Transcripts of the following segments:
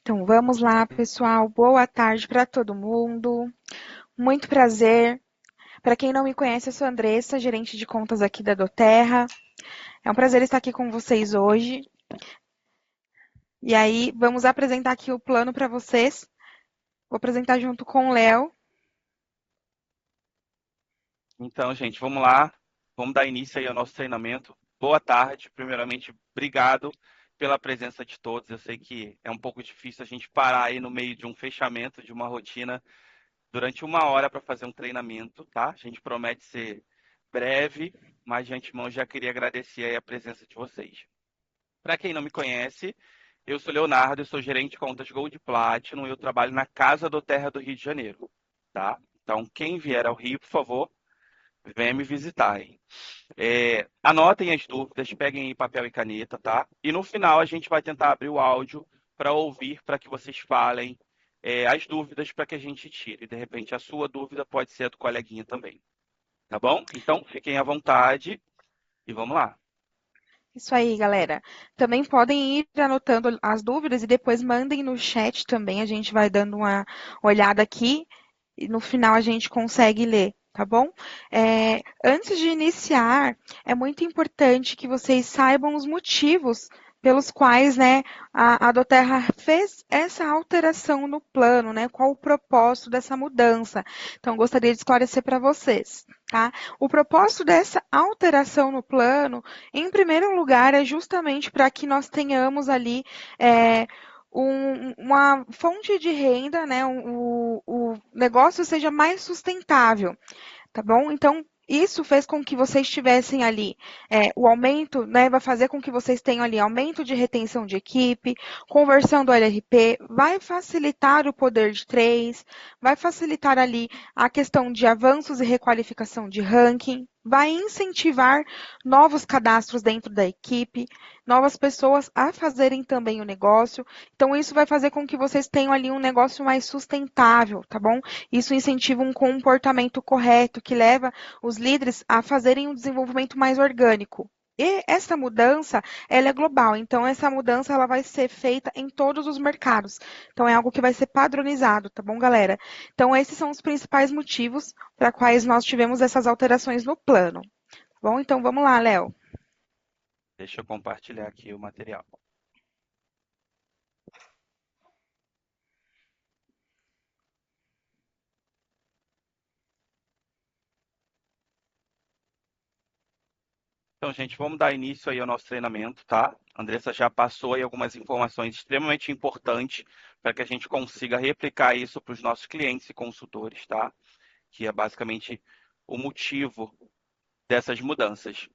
Então vamos lá, pessoal. Boa tarde para todo mundo. Muito prazer. Para quem não me conhece, eu sou a Andressa, gerente de contas aqui da Doterra. É um prazer estar aqui com vocês hoje. E aí, vamos apresentar aqui o plano para vocês. Vou apresentar junto com o Léo. Então, gente, vamos lá. Vamos dar início aí ao nosso treinamento. Boa tarde. Primeiramente, obrigado pela presença de todos. Eu sei que é um pouco difícil a gente parar aí no meio de um fechamento, de uma rotina, durante uma hora para fazer um treinamento, tá? A gente promete ser breve, mas de antemão já queria agradecer aí a presença de vocês. Para quem não me conhece, eu sou Leonardo, eu sou gerente de contas Gold Platinum e eu trabalho na Casa do Terra do Rio de Janeiro, tá? Então, quem vier ao Rio, por favor, venha me visitar, hein? Anotem as dúvidas, peguem aí papel e caneta, tá? E no final a gente vai tentar abrir o áudio para ouvir, para que vocês falem as dúvidas para que a gente tire. De repente, a sua dúvida pode ser a do coleguinha também, tá bom? Então, fiquem à vontade e vamos lá. Isso aí, galera. Também podem ir anotando as dúvidas e depois mandem no chat também. A gente vai dando uma olhada aqui e no final a gente consegue ler, tá bom? Antes de iniciar, é muito importante que vocês saibam os motivos pelos quais, né, a Doterra fez essa alteração no plano, né? Qual o propósito dessa mudança? Então, gostaria de esclarecer para vocês, tá? O propósito dessa alteração no plano, em primeiro lugar, é justamente para que nós tenhamos ali uma fonte de renda, né? O negócio seja mais sustentável, tá bom? Então, isso fez com que vocês tivessem ali o aumento, né? Vai fazer com que vocês tenham ali aumento de retenção de equipe, conversão do LRP, vai facilitar o poder de três, vai facilitar ali a questão de avanços e requalificação de ranking, vai incentivar novos cadastros dentro da equipe, novas pessoas a fazerem também o negócio. Então, isso vai fazer com que vocês tenham ali um negócio mais sustentável, tá bom? Isso incentiva um comportamento correto, que leva os líderes a fazerem um desenvolvimento mais orgânico. E essa mudança, ela é global, então essa mudança ela vai ser feita em todos os mercados. Então é algo que vai ser padronizado, tá bom, galera? Então esses são os principais motivos para quais nós tivemos essas alterações no plano. Tá bom? Então vamos lá, Léo. Deixa eu compartilhar aqui o material. Então, gente, vamos dar início aí ao nosso treinamento, tá? A Andressa já passou aí algumas informações extremamente importantes para que a gente consiga replicar isso para os nossos clientes e consultores, tá? Que é basicamente o motivo dessas mudanças.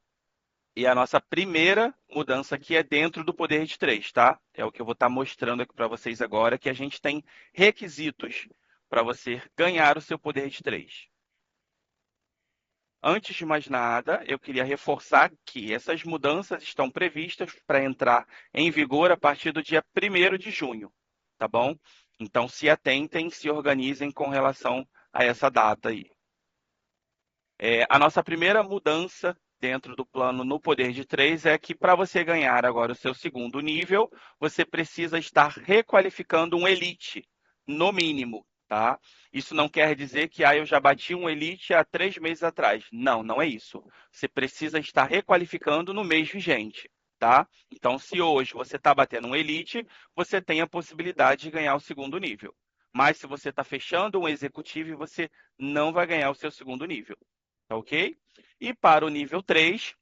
E a nossa primeira mudança aqui é dentro do poder de três, tá? É o que eu vou estar mostrando aqui para vocês agora, que a gente tem requisitos para você ganhar o seu poder de três. Antes de mais nada, eu queria reforçar que essas mudanças estão previstas para entrar em vigor a partir do dia 1º de junho, tá bom? Então, se atentem, se organizem com relação a essa data aí. A nossa primeira mudança dentro do plano no poder de três é que para você ganhar agora o seu segundo nível, você precisa estar requalificando um elite, no mínimo, tá? Isso não quer dizer que eu já bati um elite há 3 meses atrás. Não, não é isso. Você precisa estar requalificando no mês vigente, tá? Então, se hoje você está batendo um elite, você tem a possibilidade de ganhar o segundo nível. Mas se você está fechando um executivo, você não vai ganhar o seu segundo nível. Tá ok? E para o nível 3,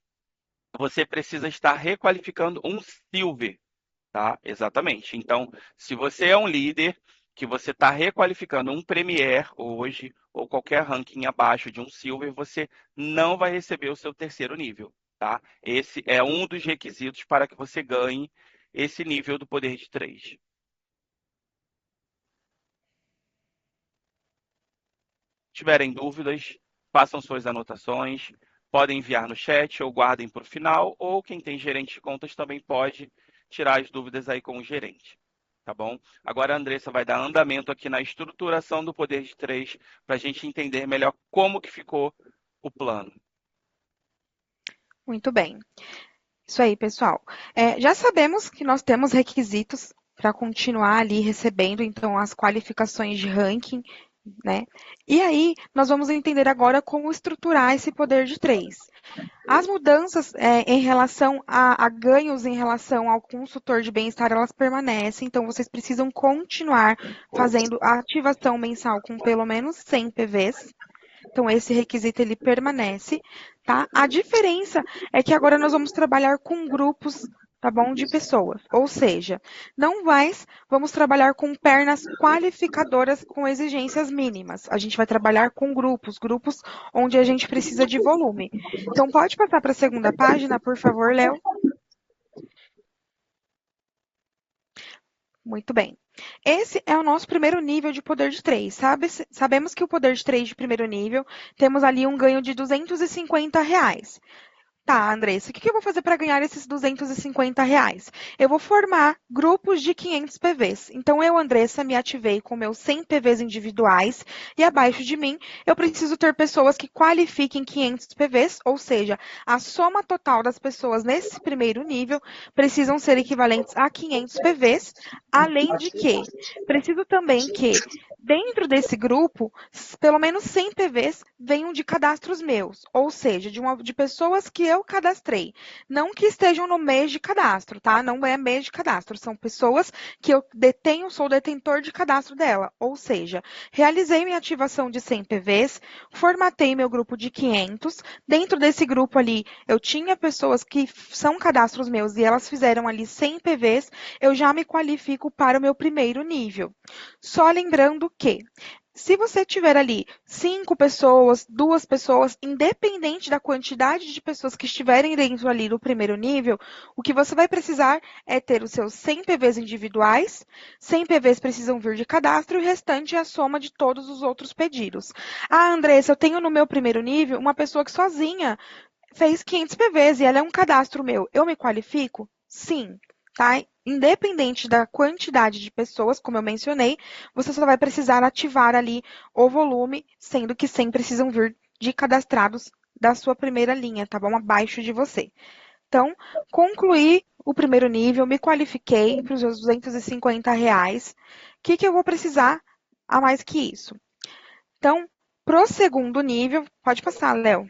você precisa estar requalificando um Silver, tá? Exatamente. Então, se você é um líder que você está requalificando um Premier hoje, ou qualquer ranking abaixo de um Silver, você não vai receber o seu terceiro nível, tá? Esse é um dos requisitos para que você ganhe esse nível do poder de 3. Se tiverem dúvidas, façam suas anotações, podem enviar no chat ou guardem para o final, ou quem tem gerente de contas também pode tirar as dúvidas aí com o gerente, tá bom? Agora a Andressa vai dar andamento aqui na estruturação do poder de três para a gente entender melhor como que ficou o plano. Muito bem. Isso aí, pessoal. Já sabemos que nós temos requisitos para continuar ali recebendo, então, as qualificações de ranking, né? E aí, nós vamos entender agora como estruturar esse poder de 3. As mudanças em relação a ganhos em relação ao consultor de bem-estar, elas permanecem, então vocês precisam continuar fazendo a ativação mensal com pelo menos 100 PVs. Então, esse requisito ele permanece, tá? A diferença é que agora nós vamos trabalhar com grupos, tá bom? De pessoas. Ou seja, não mais vamos trabalhar com pernas qualificadoras com exigências mínimas. A gente vai trabalhar com grupos, grupos onde a gente precisa de volume. Então, pode passar para a segunda página, por favor, Léo? Muito bem. Esse é o nosso primeiro nível de poder de 3. Sabemos que o poder de 3 de primeiro nível, temos ali um ganho de R$ 250. Tá, Andressa, o que eu vou fazer para ganhar esses R$ 250? Eu vou formar grupos de 500 PVs. Então, eu, Andressa, me ativei com meus 100 PVs individuais e abaixo de mim, eu preciso ter pessoas que qualifiquem 500 PVs, ou seja, a soma total das pessoas nesse primeiro nível precisam ser equivalentes a 500 PVs, além de que preciso também que dentro desse grupo, pelo menos 100 PVs venham de cadastros meus, ou seja, de pessoas que eu cadastrei. Não que estejam no mês de cadastro, tá? Não é mês de cadastro, são pessoas que eu detenho, sou detentor de cadastro dela. Ou seja, realizei minha ativação de 100 PVs, formatei meu grupo de 500. Dentro desse grupo ali, eu tinha pessoas que são cadastros meus e elas fizeram ali 100 PVs, eu já me qualifico para o meu primeiro nível. Só lembrando que se você tiver ali 5 pessoas, 2 pessoas, independente da quantidade de pessoas que estiverem dentro ali do primeiro nível, o que você vai precisar é ter os seus 100 PVs individuais, 100 PVs precisam vir de cadastro e o restante é a soma de todos os outros pedidos. Ah, Andressa, eu tenho no meu primeiro nível uma pessoa que sozinha fez 500 PVs e ela é um cadastro meu. Eu me qualifico? Sim, tá? Independente da quantidade de pessoas, como eu mencionei, você só vai precisar ativar ali o volume, sendo que 100 precisam vir de cadastrados da sua primeira linha, tá bom? Abaixo de você. Então, concluí o primeiro nível, me qualifiquei para os meus R$ 250. O que eu vou precisar a mais que isso? Então, pro segundo nível, pode passar, Léo.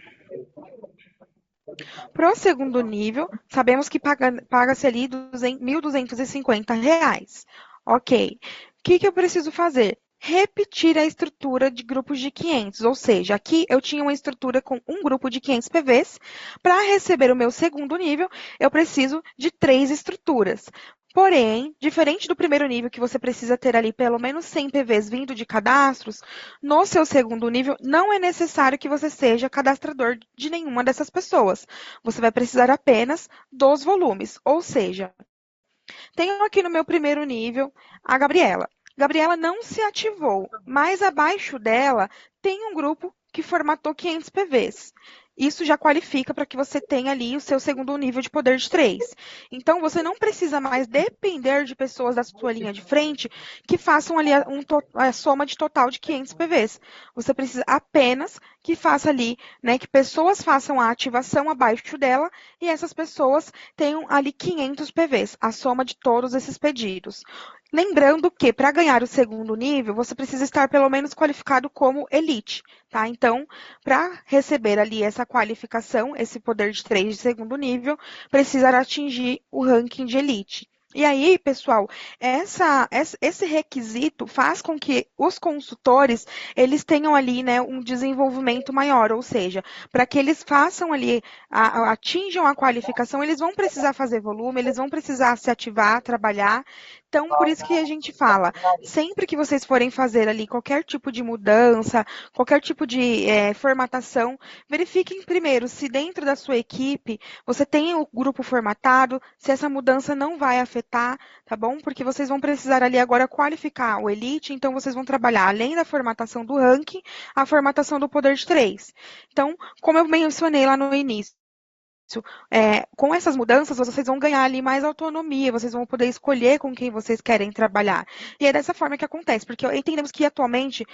Para o segundo nível, sabemos que paga-se ali R$ 1.250. Ok. O que eu preciso fazer? Repetir a estrutura de grupos de 500, ou seja, aqui eu tinha uma estrutura com um grupo de 500 PVs. Para receber o meu segundo nível, eu preciso de 3 estruturas. Porém, diferente do primeiro nível, que você precisa ter ali pelo menos 100 PVs vindo de cadastros, no seu segundo nível, não é necessário que você seja cadastrador de nenhuma dessas pessoas. Você vai precisar apenas dos volumes. Ou seja, tenho aqui no meu primeiro nível a Gabriela. Gabriela não se ativou, mas abaixo dela tem um grupo que formatou 500 PVs. Isso já qualifica para que você tenha ali o seu segundo nível de poder de 3. Então, você não precisa mais depender de pessoas da sua linha de frente que façam ali a soma de total de 500 PVs. Você precisa apenas que faça ali, né, que pessoas façam a ativação abaixo dela e essas pessoas tenham ali 500 PVs, a soma de todos esses pedidos. Lembrando que, para ganhar o segundo nível, você precisa estar pelo menos qualificado como elite, tá? Então, para receber ali essa qualificação, esse poder de 3 de segundo nível, precisará atingir o ranking de elite. E aí, pessoal, esse requisito faz com que os consultores, eles tenham ali, né, um desenvolvimento maior, ou seja, para que eles façam ali, atinjam a qualificação, eles vão precisar fazer volume, eles vão precisar se ativar, trabalhar. Então, por isso que a gente fala, sempre que vocês forem fazer ali qualquer tipo de mudança, qualquer tipo de formatação, verifiquem primeiro se dentro da sua equipe você tem o grupo formatado, se essa mudança não vai afetar, tá bom? Porque vocês vão precisar ali agora qualificar o Elite, então vocês vão trabalhar, além da formatação do ranking, a formatação do poder de 3. Então, como eu mencionei lá no início, com essas mudanças, vocês vão ganhar ali mais autonomia, vocês vão poder escolher com quem vocês querem trabalhar. E é dessa forma que acontece, porque entendemos que atualmente,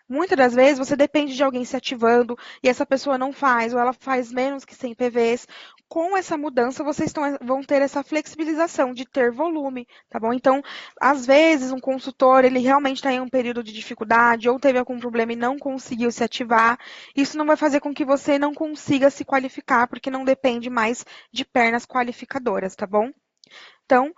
muitas das vezes, você depende de alguém se ativando e essa pessoa não faz, ou ela faz menos que 100 PVs. com essa mudança, vocês vão ter essa flexibilização de ter volume, tá bom? Então, às vezes, um consultor, ele realmente está em um período de dificuldade ou teve algum problema e não conseguiu se ativar. Isso não vai fazer com que você não consiga se qualificar, porque não depende mais de pernas qualificadoras, tá bom? Então,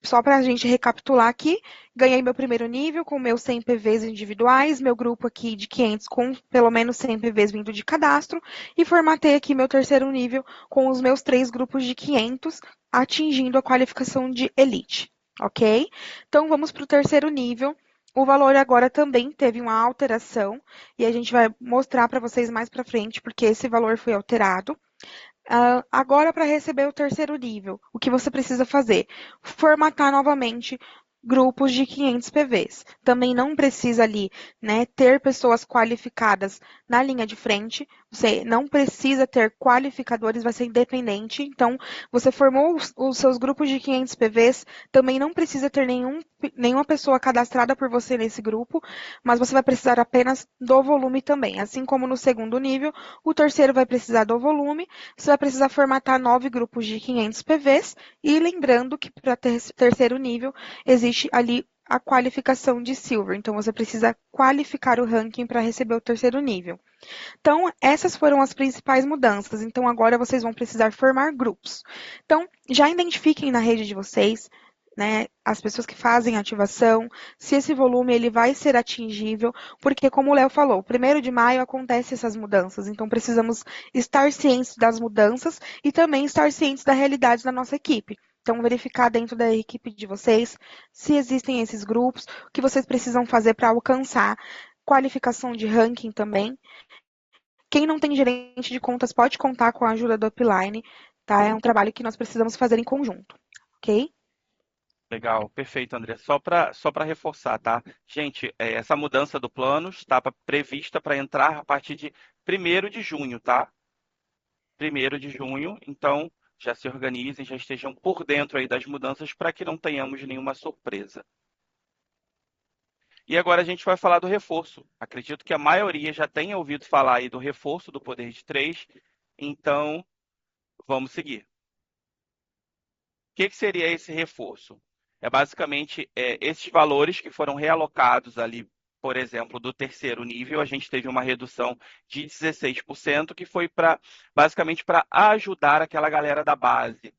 só para a gente recapitular aqui, ganhei meu primeiro nível com meus 100 PVs individuais, meu grupo aqui de 500 com pelo menos 100 PVs vindo de cadastro, e formatei aqui meu terceiro nível com os meus 3 grupos de 500, atingindo a qualificação de Elite, ok? Então, vamos para o terceiro nível. O valor agora também teve uma alteração, e a gente vai mostrar para vocês mais para frente, porque esse valor foi alterado. Agora, para receber o terceiro nível, o que você precisa fazer? Formatar novamente grupos de 500 PVs. Também não precisa ali, né, ter pessoas qualificadas na linha de frente. Você não precisa ter qualificadores, vai ser independente. Então, você formou os seus grupos de 500 PVs, também não precisa ter nenhuma pessoa cadastrada por você nesse grupo, mas você vai precisar apenas do volume também. Assim como no segundo nível, o terceiro vai precisar do volume. Você vai precisar formatar 9 grupos de 500 PVs, e lembrando que para terceiro nível existe ali a qualificação de Silver, então você precisa qualificar o ranking para receber o terceiro nível. Então, essas foram as principais mudanças, então agora vocês vão precisar formar grupos. Então, já identifiquem na rede de vocês, né, as pessoas que fazem ativação, se esse volume ele vai ser atingível, porque como o Léo falou, 1º de maio acontecem essas mudanças, então precisamos estar cientes das mudanças e também estar cientes da realidade da nossa equipe. Então, verificar dentro da equipe de vocês se existem esses grupos, o que vocês precisam fazer para alcançar qualificação de ranking também. Quem não tem gerente de contas pode contar com a ajuda do Upline, tá? É um trabalho que nós precisamos fazer em conjunto, ok? Legal, perfeito, André. Só para reforçar, tá? Gente, essa mudança do plano está prevista para entrar a partir de 1º de junho, tá? 1º de junho, então já se organizem, já estejam por dentro aí das mudanças para que não tenhamos nenhuma surpresa. E agora a gente vai falar do reforço. Acredito que a maioria já tenha ouvido falar aí do reforço do poder de 3, então vamos seguir. O que seria esse reforço? É basicamente esses valores que foram realocados ali, por exemplo, do terceiro nível, a gente teve uma redução de 16%, que foi basicamente para ajudar aquela galera da base,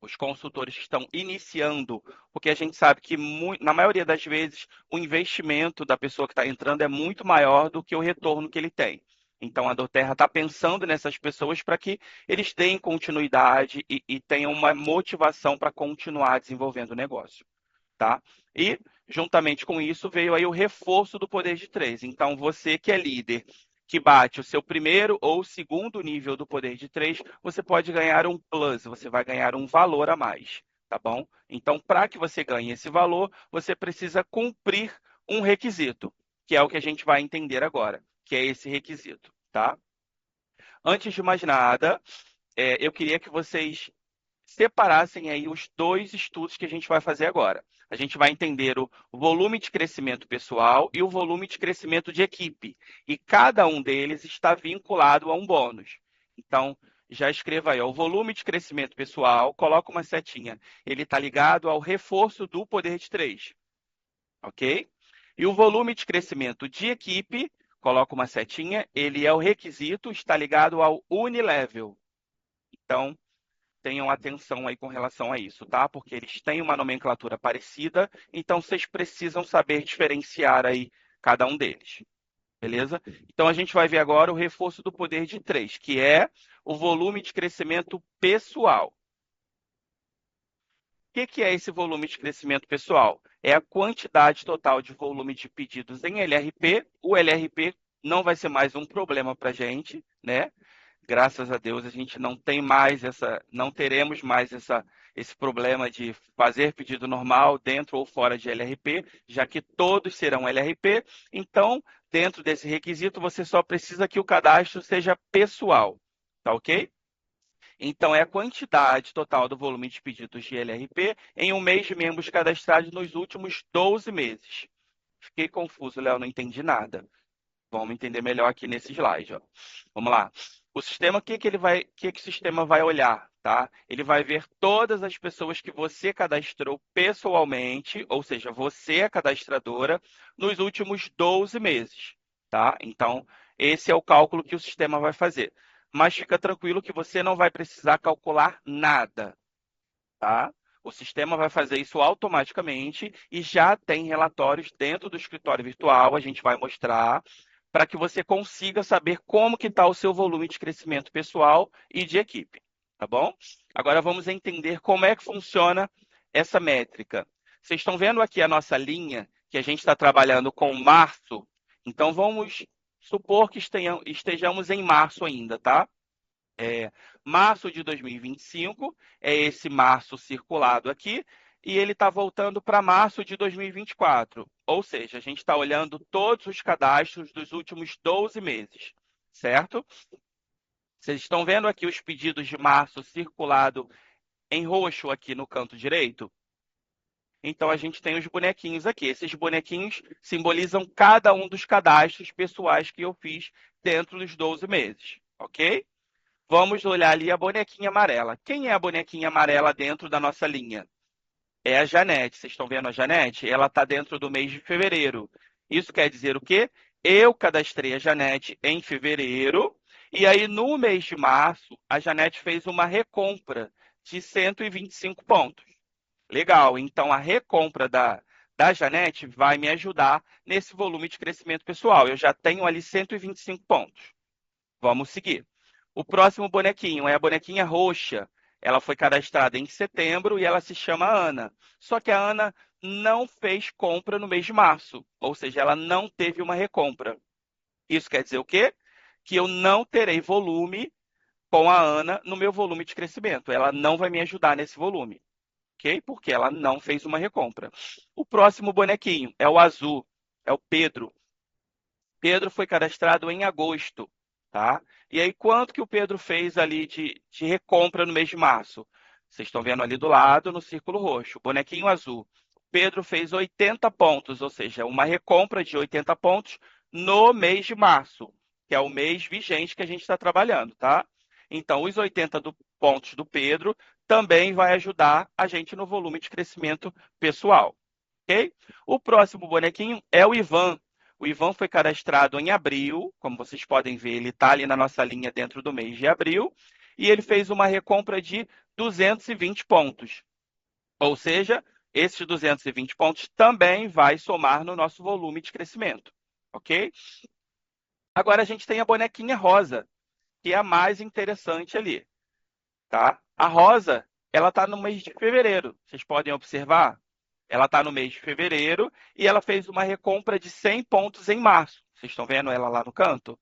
os consultores que estão iniciando, porque a gente sabe que, na maioria das vezes, o investimento da pessoa que está entrando é muito maior do que o retorno que ele tem. Então, a Doterra está pensando nessas pessoas para que eles deem continuidade e tenham uma motivação para continuar desenvolvendo o negócio, tá? E, juntamente com isso, veio aí o reforço do poder de 3. Então, você que é líder, que bate o seu primeiro ou segundo nível do poder de 3, você pode ganhar um plus, você vai ganhar um valor a mais, tá bom? Então, para que você ganhe esse valor, você precisa cumprir um requisito, que é o que a gente vai entender agora, que é esse requisito, tá? Antes de mais nada, eu queria que vocês separassem aí os dois estudos que a gente vai fazer agora. A gente vai entender o volume de crescimento pessoal e o volume de crescimento de equipe. E cada um deles está vinculado a um bônus. Então, já escreva aí, ó, o volume de crescimento pessoal, coloca uma setinha. Ele está ligado ao reforço do poder de 3. Ok? E o volume de crescimento de equipe, coloca uma setinha, ele é o requisito, está ligado ao unilevel. Então, tenham atenção aí com relação a isso, tá? Porque eles têm uma nomenclatura parecida, então vocês precisam saber diferenciar aí cada um deles, beleza? Então a gente vai ver agora o reforço do poder de 3, que é o volume de crescimento pessoal. O que é esse volume de crescimento pessoal? É a quantidade total de volume de pedidos em LRP. O LRP não vai ser mais um problema para a gente, né? Graças a Deus a gente não teremos mais esse problema de fazer pedido normal dentro ou fora de LRP, já que todos serão LRP. Então, dentro desse requisito, você só precisa que o cadastro seja pessoal, tá ok? Então, é a quantidade total do volume de pedidos de LRP em um mês de membros cadastrados nos últimos 12 meses. Fiquei confuso, Léo, não entendi nada. Vamos entender melhor aqui nesse slide. Ó. Vamos lá. O sistema, o sistema vai olhar, tá? Ele vai ver todas as pessoas que você cadastrou pessoalmente, ou seja, você, a cadastradora, nos últimos 12 meses, tá? Então, esse é o cálculo que o sistema vai fazer. Mas fica tranquilo que você não vai precisar calcular nada, tá? O sistema vai fazer isso automaticamente e já tem relatórios dentro do escritório virtual, a gente vai mostrar, para que você consiga saber como que está o seu volume de crescimento pessoal e de equipe, tá bom? Agora vamos entender como é que funciona essa métrica. Vocês estão vendo aqui a nossa linha, que a gente está trabalhando com março, então vamos supor que estejamos em março ainda, tá? Março de 2025 é esse março circulado aqui, e ele está voltando para março de 2024. Ou seja, a gente está olhando todos os cadastros dos últimos 12 meses, certo? Vocês estão vendo aqui os pedidos de março circulado em roxo aqui no canto direito? Então a gente tem os bonequinhos aqui. Esses bonequinhos simbolizam cada um dos cadastros pessoais que eu fiz dentro dos 12 meses, ok? Vamos olhar ali a bonequinha amarela. Quem é a bonequinha amarela dentro da nossa linha? É a Janete. Vocês estão vendo a Janete? Ela está dentro do mês de fevereiro. Isso quer dizer o quê? Eu cadastrei a Janete em fevereiro, e aí no mês de março, a Janete fez uma recompra de 125 pontos. Legal, então a recompra da Janete vai me ajudar nesse volume de crescimento pessoal. Eu já tenho ali 125 pontos. Vamos seguir. O próximo bonequinho é a bonequinha roxa. Ela foi cadastrada em setembro e ela se chama Ana. Só que a Ana não fez compra no mês de março, ou seja, ela não teve uma recompra. Isso quer dizer o quê? Que eu não terei volume com a Ana no meu volume de crescimento. Ela não vai me ajudar nesse volume, ok? Porque ela não fez uma recompra. O próximo bonequinho é o azul, é o Pedro. Pedro foi cadastrado em agosto, tá? E aí, quanto que o Pedro fez ali de recompra no mês de março? Vocês estão vendo ali do lado, no círculo roxo, bonequinho azul. Pedro fez 80 pontos, ou seja, uma recompra de 80 pontos no mês de março, que é o mês vigente que a gente está trabalhando, tá? Então, os 80 pontos do Pedro também vai ajudar a gente no volume de crescimento pessoal, ok? O próximo bonequinho é o Ivan. O Ivan foi cadastrado em abril, como vocês podem ver, ele está ali na nossa linha dentro do mês de abril, e ele fez uma recompra de 220 pontos. Ou seja, esses 220 pontos também vai somar no nosso volume de crescimento, ok? Agora a gente tem a bonequinha rosa, que é a mais interessante ali, tá? A rosa, ela está no mês de fevereiro, vocês podem observar? Ela está no mês de fevereiro e ela fez uma recompra de 100 pontos em março. Vocês estão vendo ela lá no canto?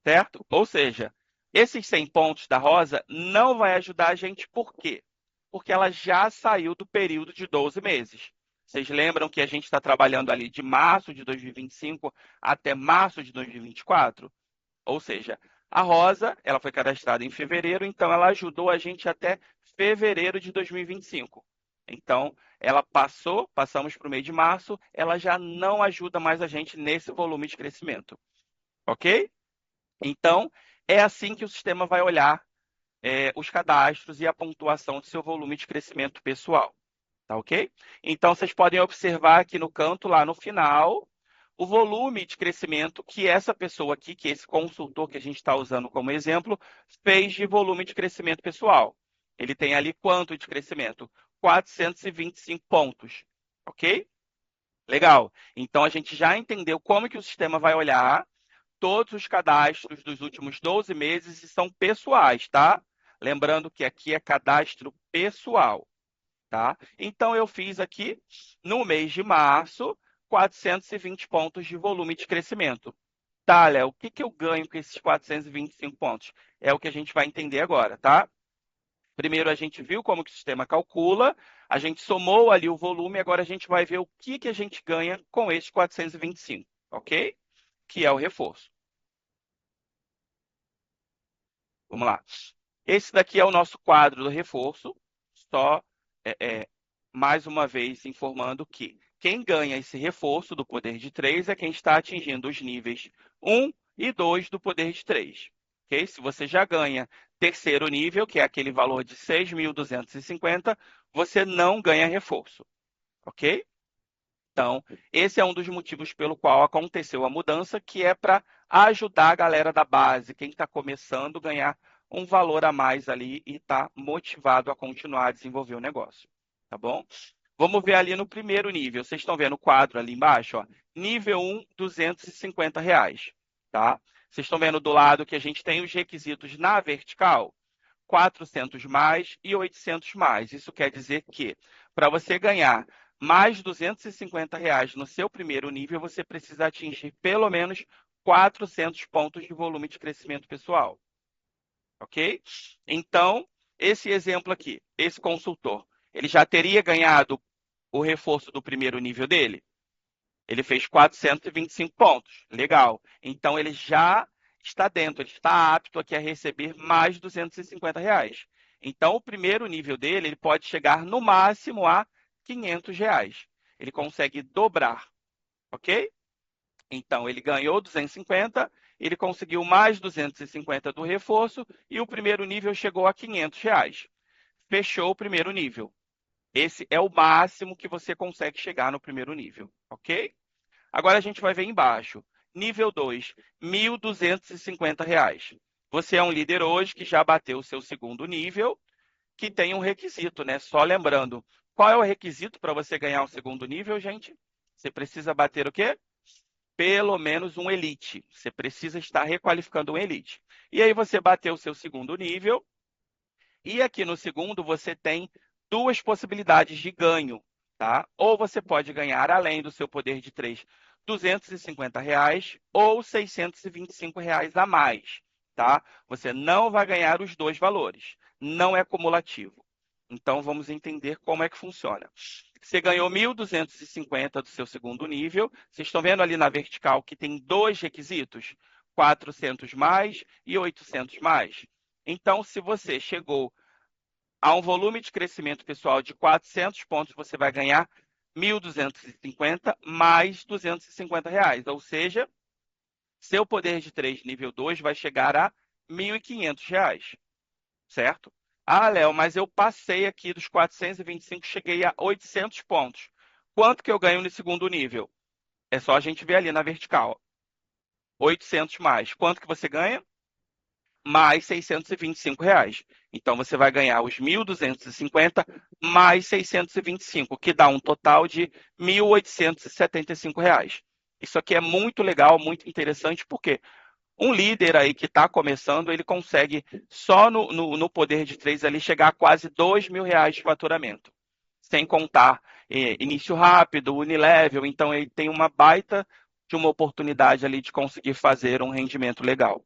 Certo? Ou seja, esses 100 pontos da Rosa não vai ajudar a gente por quê? Porque ela já saiu do período de 12 meses. Vocês lembram que a gente está trabalhando ali de março de 2025 até março de 2024? Ou seja, a Rosa, ela foi cadastrada em fevereiro, então ela ajudou a gente até fevereiro de 2025. Então, passamos para o mês de março, ela já não ajuda mais a gente nesse volume de crescimento. Ok? Então, é assim que o sistema vai olhar os cadastros e a pontuação do seu volume de crescimento pessoal. Tá ok? Então, vocês podem observar aqui no canto, lá no final, o volume de crescimento que essa pessoa aqui, que esse consultor que a gente está usando como exemplo, fez de volume de crescimento pessoal. Ele tem ali quanto de crescimento? 425 pontos. Ok? Legal. Então, a gente já entendeu como que o sistema vai olhar todos os cadastros dos últimos 12 meses e são pessoais, tá? Lembrando que aqui é cadastro pessoal. Tá? Então, eu fiz aqui, no mês de março, 420 pontos de volume de crescimento. Tá, Léo, o que que eu ganho com esses 425 pontos? É o que a gente vai entender agora, tá? Primeiro, a gente viu como que o sistema calcula, a gente somou ali o volume, agora a gente vai ver o que que a gente ganha com esses 425, ok? Que é o reforço. Vamos lá. Esse daqui é o nosso quadro do reforço, só é, é, mais uma vez informando que quem ganha esse reforço do poder de 3 é quem está atingindo os níveis 1 e 2 do poder de 3. ok? Se você já ganha terceiro nível, que é aquele valor de 6.250, você não ganha reforço, ok? Então, esse é um dos motivos pelo qual aconteceu a mudança, que é para ajudar a galera da base, quem está começando, ganhar um valor a mais ali e está motivado a continuar a desenvolver o negócio, tá bom? Vamos ver ali no primeiro nível. Vocês estão vendo o quadro ali embaixo? Ó. Nível 1, R$ 250, tá? Vocês estão vendo do lado que a gente tem os requisitos na vertical? 400 mais e 800 mais. Isso quer dizer que, para você ganhar mais R$ 250 no seu primeiro nível, você precisa atingir pelo menos 400 pontos de volume de crescimento pessoal. Ok? Então, esse exemplo aqui, esse consultor, ele já teria ganhado o reforço do primeiro nível dele? Ele fez 425 pontos. Legal. Então, ele já está dentro, ele está apto aqui a receber mais R$ 250. Então, o primeiro nível dele, ele pode chegar no máximo a R$ 500. Ele consegue dobrar, ok? Então, ele ganhou 250, ele conseguiu mais 250 do reforço e o primeiro nível chegou a R$ 500. Fechou o primeiro nível. Esse é o máximo que você consegue chegar no primeiro nível, ok? Agora a gente vai ver embaixo. Nível 2, R$ 1.250. Você é um líder hoje que já bateu o seu segundo nível, que tem um requisito, né? Só lembrando, qual é o requisito para você ganhar o segundo nível, gente? Você precisa bater o quê? Pelo menos um elite. Você precisa estar requalificando um elite. E aí você bateu o seu segundo nível, e aqui no segundo você tem duas possibilidades de ganho, tá? Ou você pode ganhar, além do seu poder de 3, R$ 250 ou R$ 625 a mais, tá? Você não vai ganhar os dois valores, não é cumulativo. Então vamos entender como é que funciona. Você ganhou 1.250 do seu segundo nível. Vocês estão vendo ali na vertical que tem dois requisitos, 400 mais e 800 mais. Então, se você chegou a um volume de crescimento pessoal de 400 pontos, você vai ganhar 1.250 mais R$ 250. Ou seja, seu poder de 3 nível 2 vai chegar a R$ 1.500, certo? Ah, Léo, mas eu passei aqui dos 425, cheguei a 800 pontos. Quanto que eu ganho no segundo nível? É só a gente ver ali na vertical. 800 mais. Quanto que você ganha? Mais R$ 625. Então, você vai ganhar os 1.250 mais 625, que dá um total de R$ 1.875. Isso aqui é muito legal, muito interessante, porque um líder aí que está começando, ele consegue, só no poder de 3 ali, chegar a quase R$ 2.000 de faturamento. Sem contar início rápido, unilevel, então ele tem uma baita de uma oportunidade ali de conseguir fazer um rendimento legal.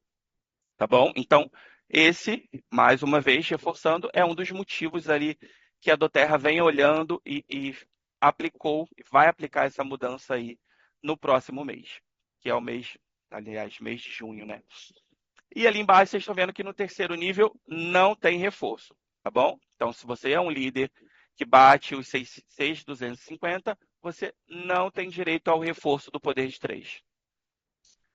Tá bom? Então, esse, mais uma vez, reforçando, é um dos motivos ali que a Doterra vem olhando e aplicou, vai aplicar essa mudança aí no próximo mês, que é o mês, aliás, mês de junho, né? E ali embaixo vocês estão vendo que no terceiro nível não tem reforço, tá bom? Então, se você é um líder que bate os 6.250, você não tem direito ao reforço do poder de 3.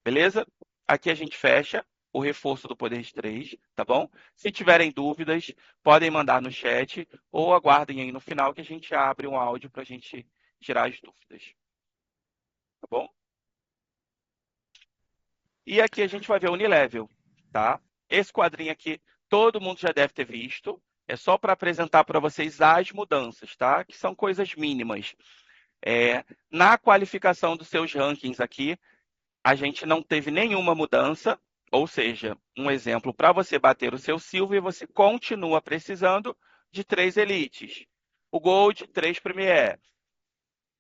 Beleza? Aqui a gente fecha o reforço do poder de 3, tá bom? Se tiverem dúvidas, podem mandar no chat ou aguardem aí no final que a gente abre um áudio para a gente tirar as dúvidas, tá bom? E aqui a gente vai ver o Unilevel, tá? Esse quadrinho aqui todo mundo já deve ter visto. É só para apresentar para vocês as mudanças, tá? Que são coisas mínimas. Na qualificação dos seus rankings aqui, a gente não teve nenhuma mudança, ou seja, um exemplo, para você bater o seu Silver, você continua precisando de 3 elites. O Gold, 3 Premier.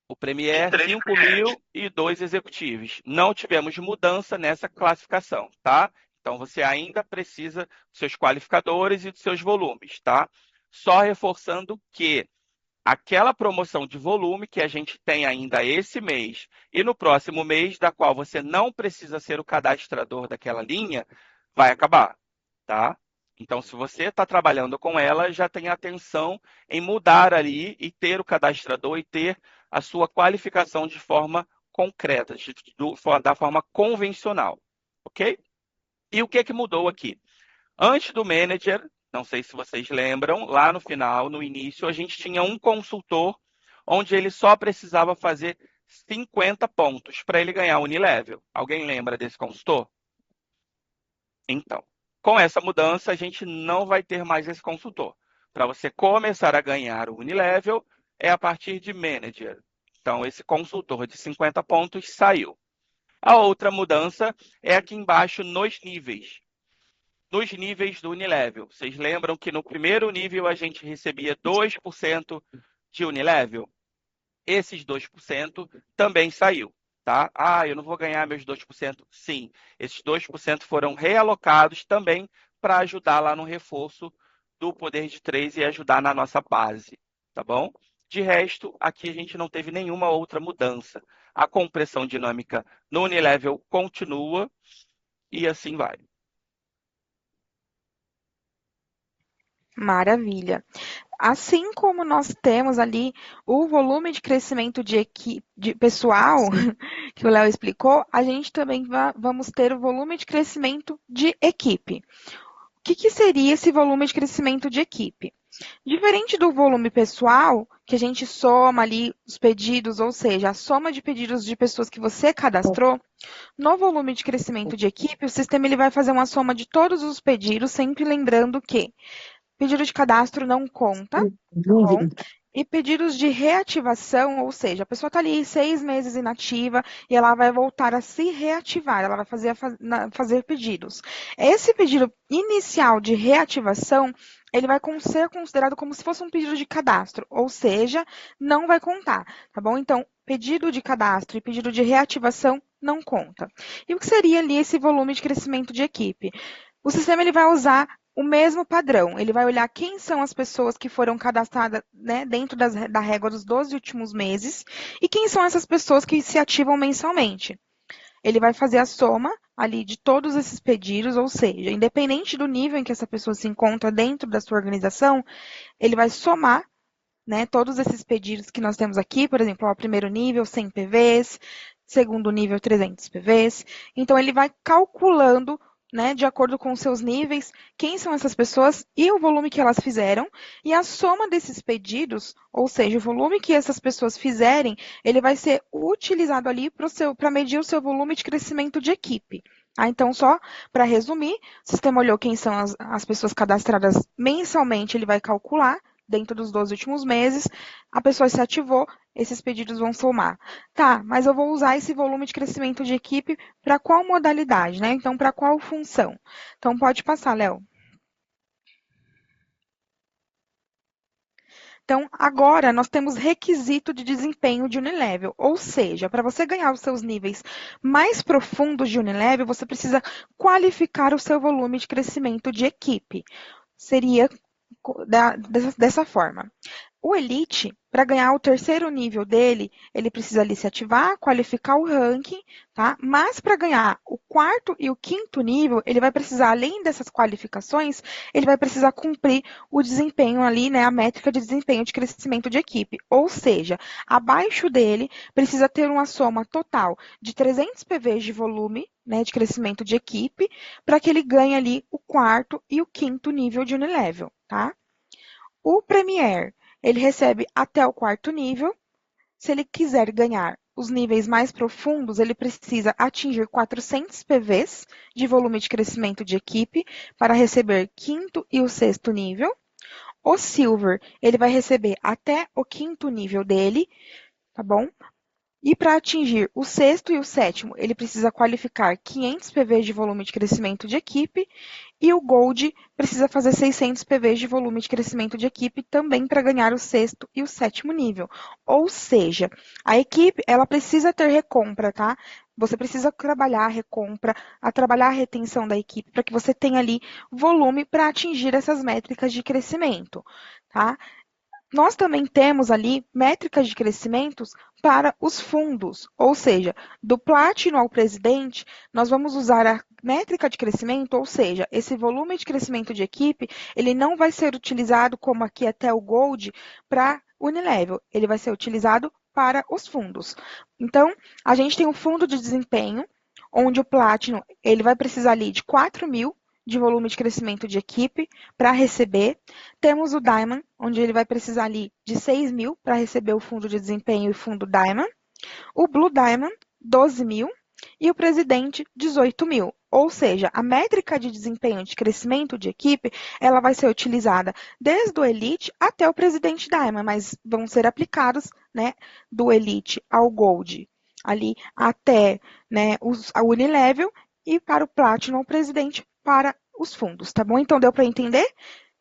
O Premier, 5.000 e 2 executivos. Não tivemos mudança nessa classificação, tá? Então, você ainda precisa dos seus qualificadores e dos seus volumes, tá? Só reforçando que aquela promoção de volume que a gente tem ainda esse mês e no próximo mês, da qual você não precisa ser o cadastrador daquela linha, vai acabar, tá? Então, se você está trabalhando com ela, já tenha atenção em mudar ali e ter o cadastrador e ter a sua qualificação de forma concreta, da forma convencional, ok? E o que é que mudou aqui? Antes do manager, não sei se vocês lembram, lá no final, no início, a gente tinha um consultor onde ele só precisava fazer 50 pontos para ele ganhar o Unilevel. Alguém lembra desse consultor? Então, com essa mudança, a gente não vai ter mais esse consultor. Para você começar a ganhar o Unilevel, é a partir de manager. Então, esse consultor de 50 pontos saiu. A outra mudança é aqui embaixo nos níveis. Nos níveis do Unilevel. Vocês lembram que no primeiro nível a gente recebia 2% de Unilevel? Esses 2% também saiu, tá? Ah, eu não vou ganhar meus 2%. Sim, esses 2% foram realocados também para ajudar lá no reforço do poder de 3 e ajudar na nossa base, tá bom? De resto, aqui a gente não teve nenhuma outra mudança. A compressão dinâmica no Unilevel continua e assim vai. Maravilha. Assim como nós temos ali o volume de crescimento de equipe, de pessoal, que o Léo explicou, a gente também vamos ter o volume de crescimento de equipe. O que seria esse volume de crescimento de equipe? Diferente do volume pessoal, que a gente soma ali os pedidos, ou seja, a soma de pedidos de pessoas que você cadastrou, no volume de crescimento de equipe, o sistema ele vai fazer uma soma de todos os pedidos, sempre lembrando que pedido de cadastro não conta, tá bom? E pedidos de reativação, ou seja, a pessoa está ali 6 meses inativa e ela vai voltar a se reativar, ela vai fazer pedidos. Esse pedido inicial de reativação, ele vai ser considerado como se fosse um pedido de cadastro, ou seja, não vai contar, tá bom? Então, pedido de cadastro e pedido de reativação não conta. E o que seria ali esse volume de crescimento de equipe? O sistema ele vai usar o mesmo padrão. Ele vai olhar quem são as pessoas que foram cadastradas, né, dentro da régua dos 12 últimos meses e quem são essas pessoas que se ativam mensalmente. Ele vai fazer a soma ali de todos esses pedidos, ou seja, independente do nível em que essa pessoa se encontra dentro da sua organização, ele vai somar, né, todos esses pedidos que nós temos aqui, por exemplo, o primeiro nível, 100 PVs, segundo nível, 300 PVs. Então, ele vai calculando, né, de acordo com os seus níveis, quem são essas pessoas e o volume que elas fizeram, e a soma desses pedidos, ou seja, o volume que essas pessoas fizerem, ele vai ser utilizado ali para medir o seu volume de crescimento de equipe. Então, só para resumir, o sistema olhou quem são as pessoas cadastradas mensalmente, ele vai calcular dentro dos 12 últimos meses, a pessoa se ativou, esses pedidos vão somar. Tá, mas eu vou usar esse volume de crescimento de equipe para qual modalidade, né? Então, para qual função? Então, pode passar, Léo. Então, agora nós temos requisito de desempenho de Unilevel, ou seja, para você ganhar os seus níveis mais profundos de Unilevel, você precisa qualificar o seu volume de crescimento de equipe. Seria dessa forma. O Elite, para ganhar o terceiro nível dele, ele precisa ali se ativar, qualificar o ranking, tá? Mas para ganhar o quarto e o quinto nível, ele vai precisar, além dessas qualificações, ele vai precisar cumprir o desempenho ali, né? A métrica de desempenho de crescimento de equipe. Ou seja, abaixo dele precisa ter uma soma total de 300 PVs de volume, né, de crescimento de equipe, para que ele ganhe ali o quarto e o quinto nível de Unilevel, tá? O Premier, ele recebe até o quarto nível. Se ele quiser ganhar os níveis mais profundos, ele precisa atingir 400 PVs de volume de crescimento de equipe para receber quinto e o sexto nível. O Silver, ele vai receber até o quinto nível dele, tá bom? E para atingir o sexto e o sétimo, ele precisa qualificar 500 PVs de volume de crescimento de equipe. E o Gold precisa fazer 600 PVs de volume de crescimento de equipe também para ganhar o sexto e o sétimo nível. Ou seja, a equipe ela precisa ter recompra, tá? Você precisa trabalhar a recompra, trabalhar a retenção da equipe para que você tenha ali volume para atingir essas métricas de crescimento, tá? Nós também temos ali métricas de crescimentos para os fundos, ou seja, do Platinum ao Presidente, nós vamos usar a métrica de crescimento, ou seja, esse volume de crescimento de equipe, ele não vai ser utilizado como aqui até o Gold para Unilevel, ele vai ser utilizado para os fundos. Então, a gente tem o fundo de desempenho, onde o Platinum ele vai precisar ali de 4.000 de volume de crescimento de equipe para receber. Temos o Diamond, onde ele vai precisar ali de 6.000 para receber o fundo de desempenho e fundo Diamond. O Blue Diamond, 12.000 e o presidente, 18.000. Ou seja, a métrica de desempenho de crescimento de equipe, ela vai ser utilizada desde o Elite até o presidente Diamond, mas vão ser aplicados, né, do Elite ao Gold, ali até, né, a Unilevel e para o Platinum, o presidente para os fundos, tá bom? Então deu para entender?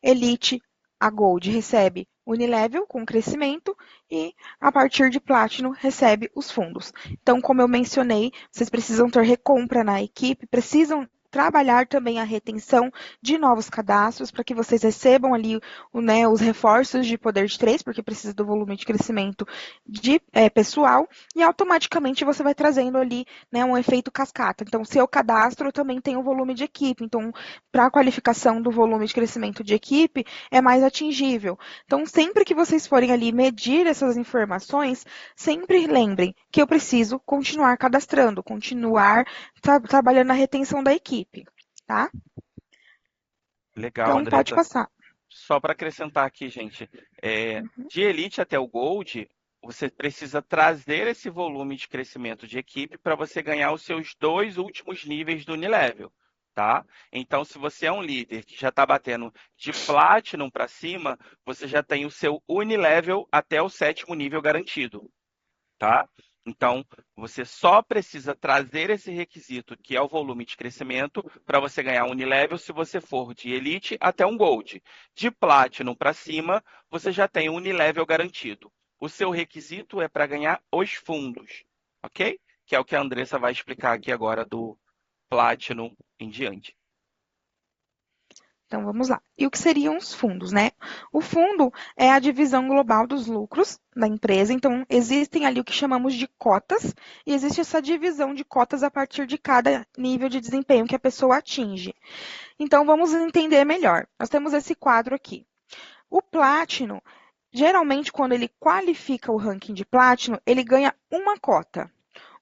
Elite a Gold recebe Unilevel com crescimento e a partir de Platinum recebe os fundos. Então, como eu mencionei, vocês precisam ter recompra na equipe, precisam trabalhar também a retenção de novos cadastros para que vocês recebam ali né, os reforços de poder de 3, porque precisa do volume de crescimento de pessoal, e automaticamente você vai trazendo ali né, um efeito cascata. Então, se eu cadastro, eu também tenho o volume de equipe. Então, para a qualificação do volume de crescimento de equipe, é mais atingível. Então, sempre que vocês forem ali medir essas informações, sempre lembrem que eu preciso continuar cadastrando, continuar trabalhando na retenção da equipe, tá? Legal, Então, pode Andressa. passar. Só para acrescentar aqui, gente, de Elite até o Gold, você precisa trazer esse volume de crescimento de equipe para você ganhar os seus 2 últimos níveis do Unilevel, tá? Então, se você é um líder que já está batendo de Platinum para cima, você já tem o seu Unilevel até o 7º nível garantido, tá? Então, você só precisa trazer esse requisito, que é o volume de crescimento, para você ganhar um Unilevel se você for de Elite até um Gold. De Platinum para cima, você já tem um Unilevel garantido. O seu requisito é para ganhar os fundos, ok? Que é o que a Andressa vai explicar aqui agora do Platinum em diante. Então, vamos lá. E o que seriam os fundos, né? O fundo é a divisão global dos lucros da empresa. Então, existem ali o que chamamos de cotas, e existe essa divisão de cotas a partir de cada nível de desempenho que a pessoa atinge. Então, vamos entender melhor. Nós temos esse quadro aqui. O Platinum, geralmente, quando ele qualifica o ranking de Platinum, ele ganha uma cota.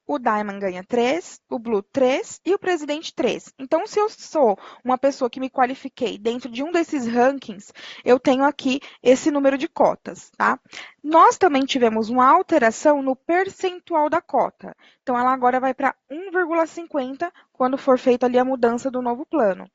O Diamond ganha 3, o Blue 3 e o Presidente 3. Então, se eu sou uma pessoa que me qualifiquei dentro de um desses rankings, eu tenho aqui esse número de cotas, tá? Nós também tivemos uma alteração no percentual da cota. Então, ela agora vai para 1,50 quando for feita ali a mudança do novo plano.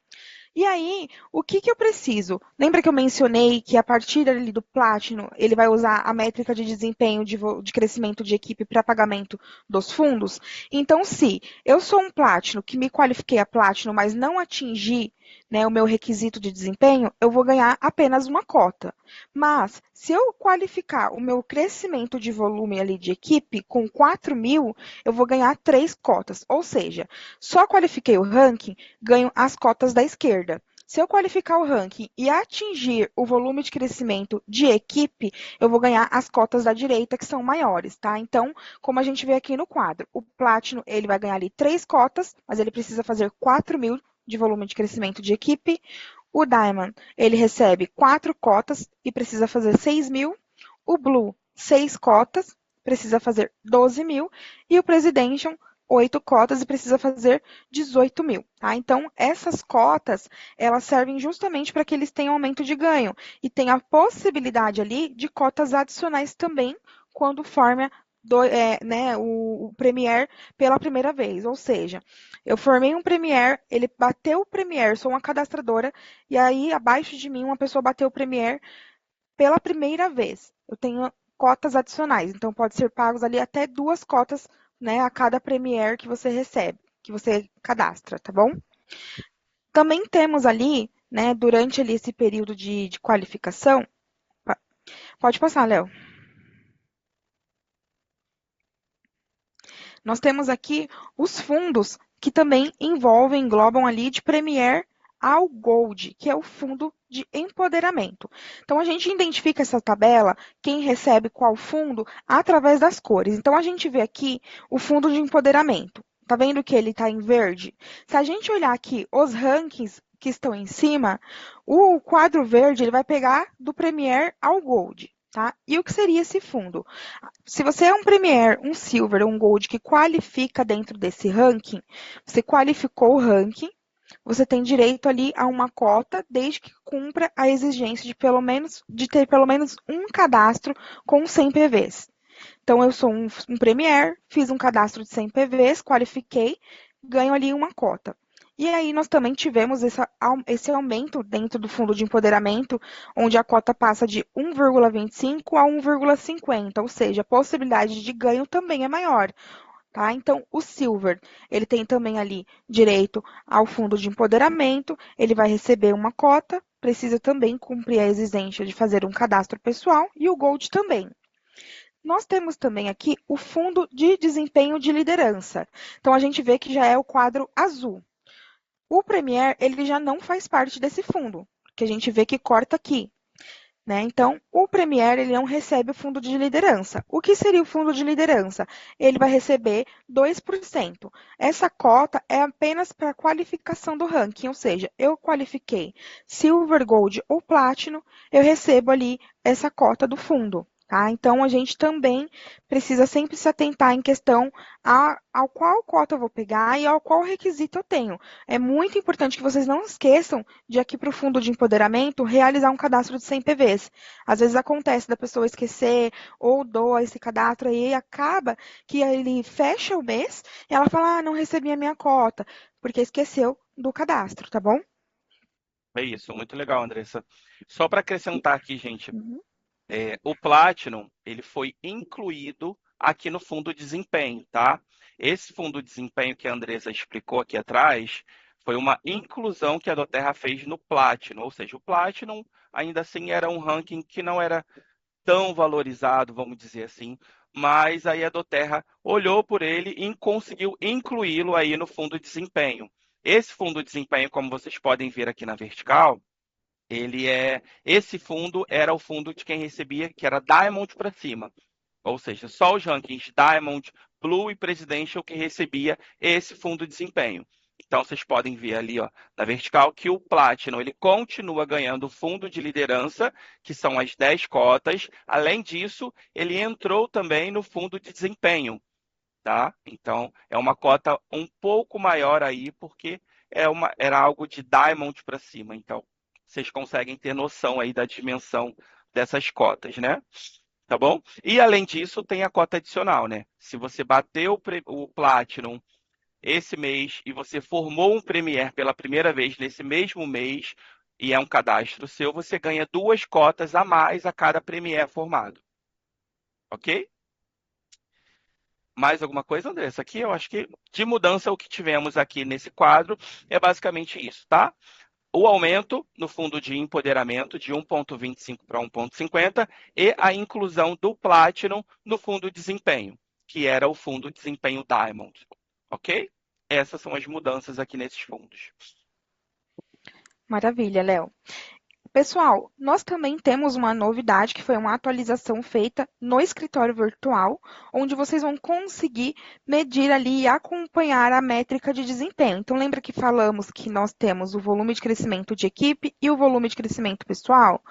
E aí, o que, que eu preciso? Lembra que eu mencionei que a partir ali do Platinum, ele vai usar a métrica de desempenho de crescimento de equipe para pagamento dos fundos? Então, se eu sou um Platinum que me qualifiquei a Platinum, mas não atingi né, o meu requisito de desempenho, eu vou ganhar apenas uma cota. Mas, se eu qualificar o meu crescimento de volume ali de equipe com 4.000, eu vou ganhar 3 cotas. Ou seja, só qualifiquei o ranking, ganho as cotas da esquerda. Se eu qualificar o ranking e atingir o volume de crescimento de equipe, eu vou ganhar as cotas da direita, que são maiores, tá? Então, como a gente vê aqui no quadro, o Platinum, ele vai ganhar ali 3 cotas, mas ele precisa fazer 4.000 de volume de crescimento de equipe. O Diamond, ele recebe 4 cotas e precisa fazer 6.000. O Blue, 6 cotas, precisa fazer 12.000. E o Presidential, 8 cotas e precisa fazer 18.000, tá? Então, essas cotas, elas servem justamente para que eles tenham aumento de ganho e tem a possibilidade ali de cotas adicionais também quando forma né, o Premier pela primeira vez, ou seja, eu formei um Premier, ele bateu o Premier, sou uma cadastradora, e aí abaixo de mim uma pessoa bateu o Premier pela primeira vez. Eu tenho cotas adicionais, então pode ser pagos ali até 2 cotas né, a cada Premier que você recebe, que você cadastra, tá bom? Também temos ali, né, durante ali esse período de qualificação, pode passar, Léo. Nós temos aqui os fundos que também englobam ali de Premier ao Gold, que é o fundo de empoderamento. Então, a gente identifica essa tabela, quem recebe qual fundo, através das cores. Então, a gente vê aqui o fundo de empoderamento. Tá vendo que ele está em verde? Se a gente olhar aqui os rankings que estão em cima, o quadro verde ele vai pegar do Premier ao Gold. tá? E o que seria esse fundo? Se você é um Premier, um Silver ou um Gold que qualifica dentro desse ranking, você qualificou o ranking, você tem direito ali a uma cota, desde que cumpra a exigência de ter pelo menos um cadastro com 100 PVs. Então, eu sou um Premier, fiz um cadastro de 100 PVs, qualifiquei, ganho ali uma cota. E aí nós também tivemos esse aumento dentro do fundo de empoderamento, onde a cota passa de 1,25 a 1,50, ou seja, a possibilidade de ganho também é maior. Tá? Então, o Silver, ele tem também ali direito ao fundo de empoderamento, ele vai receber uma cota, precisa também cumprir a exigência de fazer um cadastro pessoal, e o Gold também. Nós temos também aqui o fundo de desempenho de liderança. Então, a gente vê que já é o quadro azul. O Premier, ele já não faz parte desse fundo, que a gente vê que corta aqui. Né? Então, o Premier ele não recebe o fundo de liderança. O que seria o fundo de liderança? Ele vai receber 2%. Essa cota é apenas para a qualificação do ranking, ou seja, eu qualifiquei Silver, Gold ou Platinum, eu recebo ali essa cota do fundo. Tá? Então, a gente também precisa sempre se atentar em questão ao qual cota eu vou pegar e ao qual requisito eu tenho. É muito importante que vocês não esqueçam de aqui para o fundo de empoderamento realizar um cadastro de 100 PVs. Às vezes acontece da pessoa esquecer ou doa esse cadastro aí e acaba que ele fecha o mês e ela fala, não recebi a minha cota, porque esqueceu do cadastro, tá bom? É isso, muito legal, Andressa. Só para acrescentar aqui, gente, Uhum. o Platinum, ele foi incluído aqui no fundo de desempenho, tá? Esse fundo de desempenho que a Andressa explicou aqui atrás foi uma inclusão que a Doterra fez no Platinum, ou seja, o Platinum ainda assim era um ranking que não era tão valorizado, vamos dizer assim, mas aí a Doterra olhou por ele e conseguiu incluí-lo aí no fundo de desempenho. Esse fundo de desempenho, como vocês podem ver aqui na vertical, esse fundo era o fundo de quem recebia, que era Diamond para cima. Ou seja, só os rankings Diamond, Blue e Presidential que recebia esse fundo de desempenho. Então, vocês podem ver ali ó, na vertical que o Platinum ele continua ganhando o fundo de liderança, que são as 10 cotas. Além disso, ele entrou também no fundo de desempenho. Tá? Então, é uma cota um pouco maior aí, porque era algo de Diamond para cima. Então, vocês conseguem ter noção aí da dimensão dessas cotas, né? Tá bom? E além disso, tem a cota adicional, né? Se você bateu o Platinum esse mês e você formou um Premier pela primeira vez nesse mesmo mês e é um cadastro seu, você ganha 2 cotas a mais a cada Premier formado. Ok? Mais alguma coisa, Andressa? Aqui eu acho que de mudança o que tivemos aqui nesse quadro é basicamente isso, tá? O aumento no fundo de empoderamento de 1,25 para 1,50 e a inclusão do Platinum no fundo de desempenho, que era o fundo de desempenho Diamond. Ok? Essas são as mudanças aqui nesses fundos. Maravilha, Léo. Pessoal, nós também temos uma novidade que foi uma atualização feita no escritório virtual, onde vocês vão conseguir medir ali e acompanhar a métrica de desempenho. Então, lembra que falamos que nós temos o volume de crescimento de equipe e o volume de crescimento pessoal?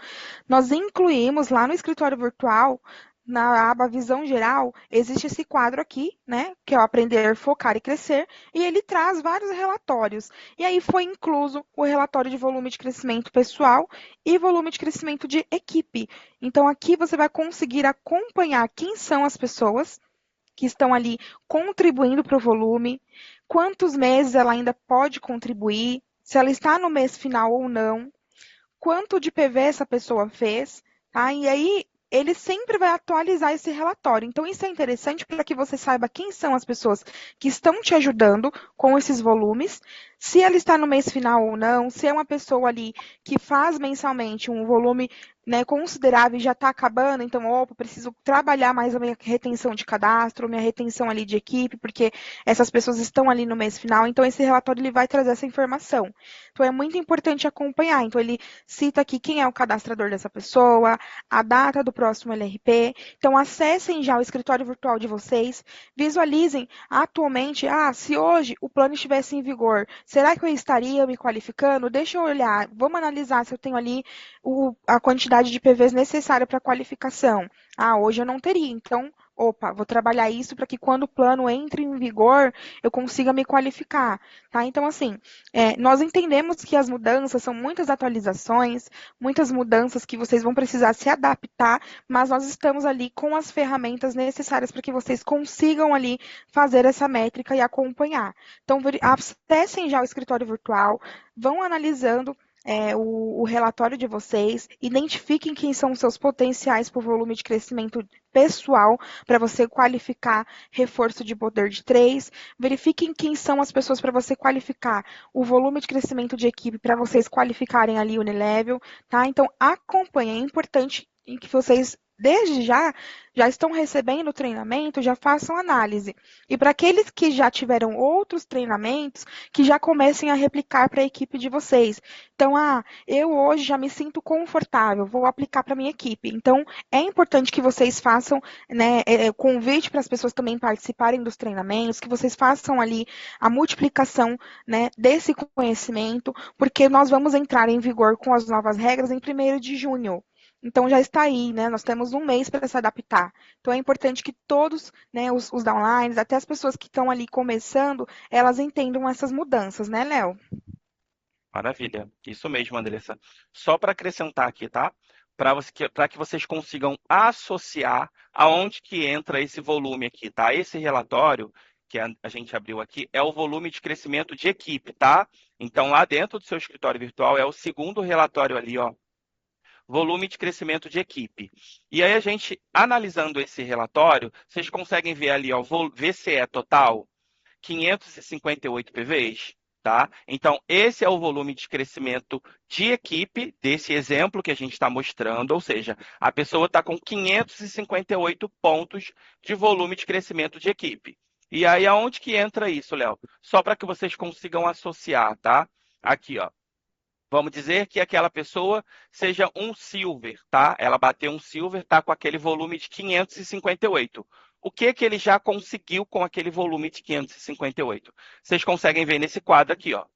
Nós incluímos lá no escritório virtual, na aba Visão Geral, existe esse quadro aqui, né, que é o Aprender, Focar e Crescer, e ele traz vários relatórios. E aí foi incluso o relatório de volume de crescimento pessoal e volume de crescimento de equipe. Então aqui você vai conseguir acompanhar quem são as pessoas que estão ali contribuindo para o volume, quantos meses ela ainda pode contribuir, se ela está no mês final ou não, quanto de PV essa pessoa fez, tá? E aí ele sempre vai atualizar esse relatório. Então, isso é interessante para que você saiba quem são as pessoas que estão te ajudando com esses volumes, se ela está no mês final ou não, se é uma pessoa ali que faz mensalmente um volume, né, considerável e já está acabando, então, opa, preciso trabalhar mais a minha retenção de cadastro, minha retenção ali de equipe, porque essas pessoas estão ali no mês final, então esse relatório ele vai trazer essa informação. Então, é muito importante acompanhar. Então, ele cita aqui quem é o cadastrador dessa pessoa, a data do próximo LRP. Então, acessem já o escritório virtual de vocês, visualizem atualmente, se hoje o plano estivesse em vigor, será que eu estaria me qualificando? Deixa eu olhar, vamos analisar se eu tenho ali a quantidade quantidade de PVs necessária para a qualificação. Ah, hoje eu não teria, então, opa, vou trabalhar isso para que quando o plano entre em vigor, eu consiga me qualificar, tá? Então, assim, nós entendemos que as mudanças são muitas atualizações, muitas mudanças que vocês vão precisar se adaptar, mas nós estamos ali com as ferramentas necessárias para que vocês consigam ali fazer essa métrica e acompanhar. Então, acessem já o escritório virtual, vão analisando o relatório de vocês, identifiquem quem são os seus potenciais por volume de crescimento pessoal para você qualificar reforço de poder de 3, verifiquem quem são as pessoas para você qualificar o volume de crescimento de equipe para vocês qualificarem ali o Unilevel, tá? Então acompanhem, é importante que vocês desde já estão recebendo treinamento, já façam análise. E para aqueles que já tiveram outros treinamentos, que já comecem a replicar para a equipe de vocês. Então, eu hoje já me sinto confortável, vou aplicar para minha equipe. Então, é importante que vocês façam, né, convite para as pessoas também participarem dos treinamentos, que vocês façam ali a multiplicação, né, desse conhecimento, porque nós vamos entrar em vigor com as novas regras em 1º de junho. Então já está aí, né? Nós temos um mês para se adaptar. Então é importante que todos, né, os downlines, até as pessoas que estão ali começando, elas entendam essas mudanças, né, Léo? Maravilha. Isso mesmo, Andressa. Só para acrescentar aqui, tá? Para que vocês consigam associar aonde que entra esse volume aqui, tá? Esse relatório que a gente abriu aqui é o volume de crescimento de equipe, tá? Então, lá dentro do seu escritório virtual é o segundo relatório ali, ó. Volume de crescimento de equipe. E aí a gente, analisando esse relatório, vocês conseguem ver ali, ó, VCE total, 558 PVs, tá? Então, esse é o volume de crescimento de equipe desse exemplo que a gente está mostrando, ou seja, a pessoa está com 558 pontos de volume de crescimento de equipe. E aí, aonde que entra isso, Léo? Só para que vocês consigam associar, tá? Aqui, ó. Vamos dizer que aquela pessoa seja um silver, tá? Ela bateu um silver, tá com aquele volume de 558. O que que ele já conseguiu com aquele volume de 558? Vocês conseguem ver nesse quadro aqui, ó. O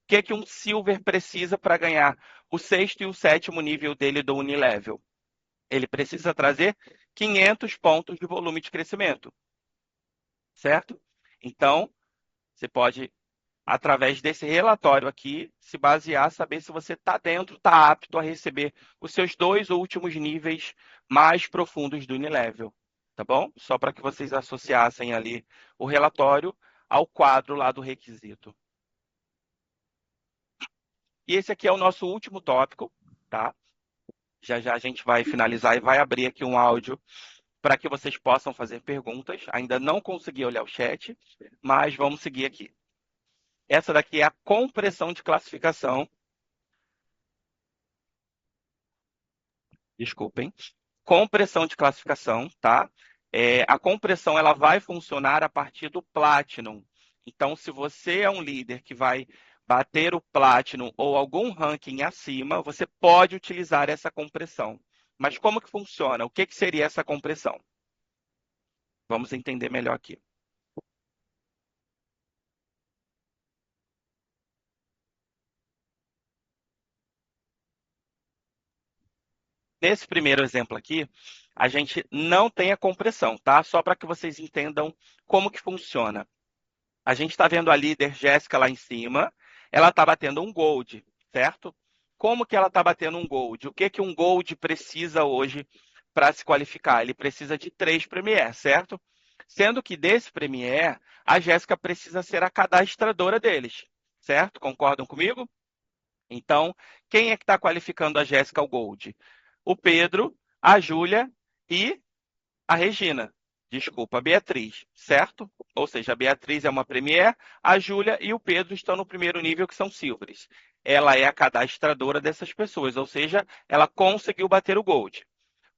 que que um silver precisa para ganhar o 6º e o 7º nível dele do Unilevel? Ele precisa trazer 500 pontos de volume de crescimento, certo? Então, você pode, através desse relatório aqui, se basear, saber se você está dentro, está apto a receber os seus 2 últimos níveis mais profundos do Unilevel, tá bom? Só para que vocês associassem ali o relatório ao quadro lá do requisito. E esse aqui é o nosso último tópico, tá? Já já a gente vai finalizar e vai abrir aqui um áudio para que vocês possam fazer perguntas. Ainda não consegui olhar o chat, mas vamos seguir aqui. Essa daqui é a compressão de classificação. Desculpem. Compressão de classificação, tá? A compressão ela vai funcionar a partir do Platinum. Então, se você é um líder que vai bater o Platinum ou algum ranking acima, você pode utilizar essa compressão. Mas como que funciona? O que que seria essa compressão? Vamos entender melhor aqui. Nesse primeiro exemplo aqui, a gente não tem a compressão, tá? Só para que vocês entendam como que funciona. A gente está vendo a líder Jéssica lá em cima, ela está batendo um gold, certo? Como que ela está batendo um gold? O que que um gold precisa hoje para se qualificar? Ele precisa de 3 Premier, certo? Sendo que desse Premier, a Jéssica precisa ser a cadastradora deles, certo? Concordam comigo? Então, quem é que está qualificando a Jéssica ao gold? O Pedro, a Júlia e a Regina. Desculpa, a Beatriz, certo? Ou seja, a Beatriz é uma Premier, a Júlia e o Pedro estão no primeiro nível, que são Silvers. Ela é a cadastradora dessas pessoas, ou seja, ela conseguiu bater o Gold.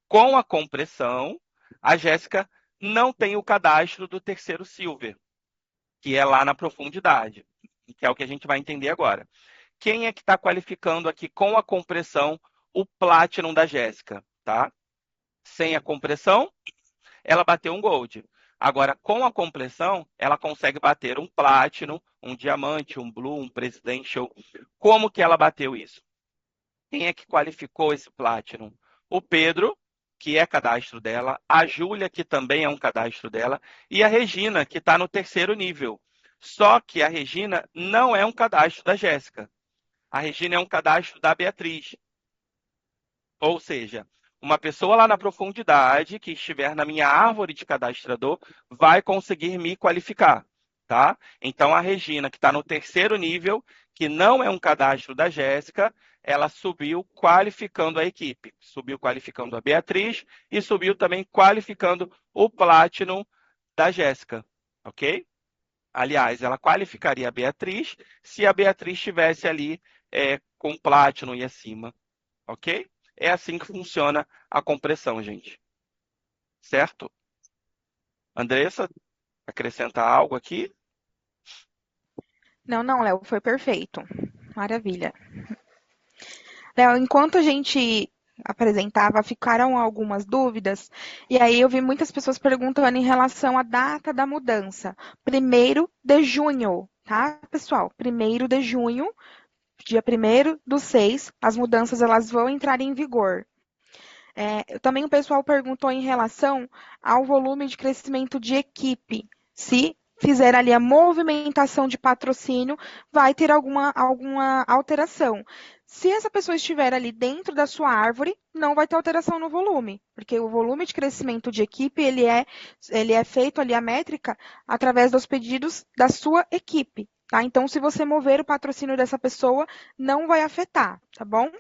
Com a compressão, a Jéssica não tem o cadastro do terceiro Silver, que é lá na profundidade, que é o que a gente vai entender agora. Quem é que está qualificando aqui com a compressão o Platinum da Jéssica, tá? Sem a compressão, ela bateu um Gold. Agora, com a compressão, ela consegue bater um Platinum, um Diamante, um Blue, um Presidential. Como que ela bateu isso? Quem é que qualificou esse Platinum? o Pedro, que é cadastro dela, a Júlia, que também é um cadastro dela, e a Regina, que está no terceiro nível. Só que a Regina não é um cadastro da Jéssica. A Regina é um cadastro da Beatriz. Ou seja, uma pessoa lá na profundidade que estiver na minha árvore de cadastrador vai conseguir me qualificar, tá? Então a Regina, que está no terceiro nível, que não é um cadastro da Jéssica, ela subiu qualificando a equipe, subiu qualificando a Beatriz e subiu também qualificando o Platinum da Jéssica, ok? Aliás, ela qualificaria a Beatriz se a Beatriz estivesse ali com Platinum e acima, ok? É assim que funciona a compressão, gente. Certo? Andressa, acrescentar algo aqui? Não, não, Léo, foi perfeito. Maravilha. Léo, enquanto a gente apresentava, ficaram algumas dúvidas, e aí eu vi muitas pessoas perguntando em relação à data da mudança. 1º de junho, tá, pessoal? 1º de junho, dia 1º do 6, as mudanças elas vão entrar em vigor. Também o pessoal perguntou em relação ao volume de crescimento de equipe. Se fizer ali a movimentação de patrocínio, vai ter alguma alteração. Se essa pessoa estiver ali dentro da sua árvore, não vai ter alteração no volume, porque o volume de crescimento de equipe, ele é feito ali a métrica através dos pedidos da sua equipe, tá? Então, se você mover o patrocínio dessa pessoa, não vai afetar, tá bom?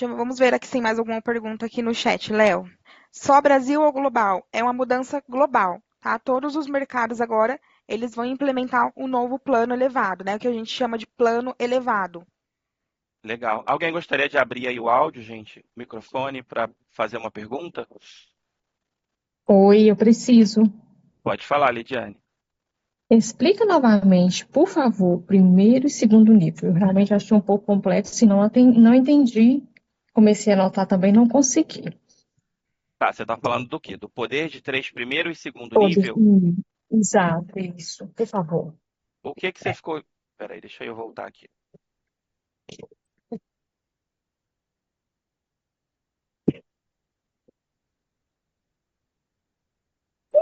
Vamos ver aqui se tem mais alguma pergunta aqui no chat, Léo. Só Brasil ou global? É uma mudança global, tá? Todos os mercados agora, eles vão implementar um novo plano elevado, né? O que a gente chama de plano elevado. Legal. Alguém gostaria de abrir aí o áudio, gente? O microfone para fazer uma pergunta? Oi, eu preciso. Pode falar, Lidiane. Explica novamente, por favor, primeiro e segundo nível. Eu realmente achei um pouco complexo e não entendi. Comecei a anotar também, não consegui. Tá, você está falando do quê? Do poder de 3 primeiro e segundo Todos. nível? Exato, isso. Por favor. O que que você ficou... Peraí, deixa eu voltar aqui.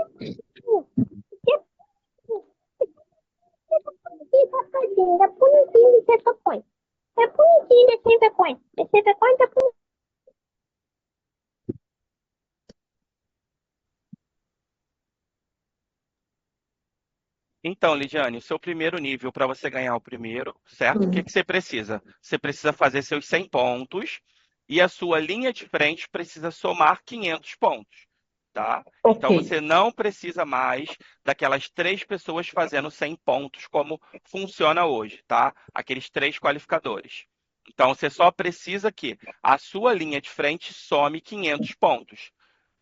É bonitinho de ser vergonha. É bonitinho de ser vergonha. De ser vergonha tá bonitinho. Então, Lidiane, o seu primeiro nível, para você ganhar o primeiro, certo? O que que você precisa? Você precisa fazer seus 100 pontos e a sua linha de frente precisa somar 500 pontos, tá? Ok. Então, você não precisa mais daquelas 3 pessoas fazendo 100 pontos, como funciona hoje, tá? Aqueles 3 qualificadores. Então, você só precisa que a sua linha de frente some 500 pontos.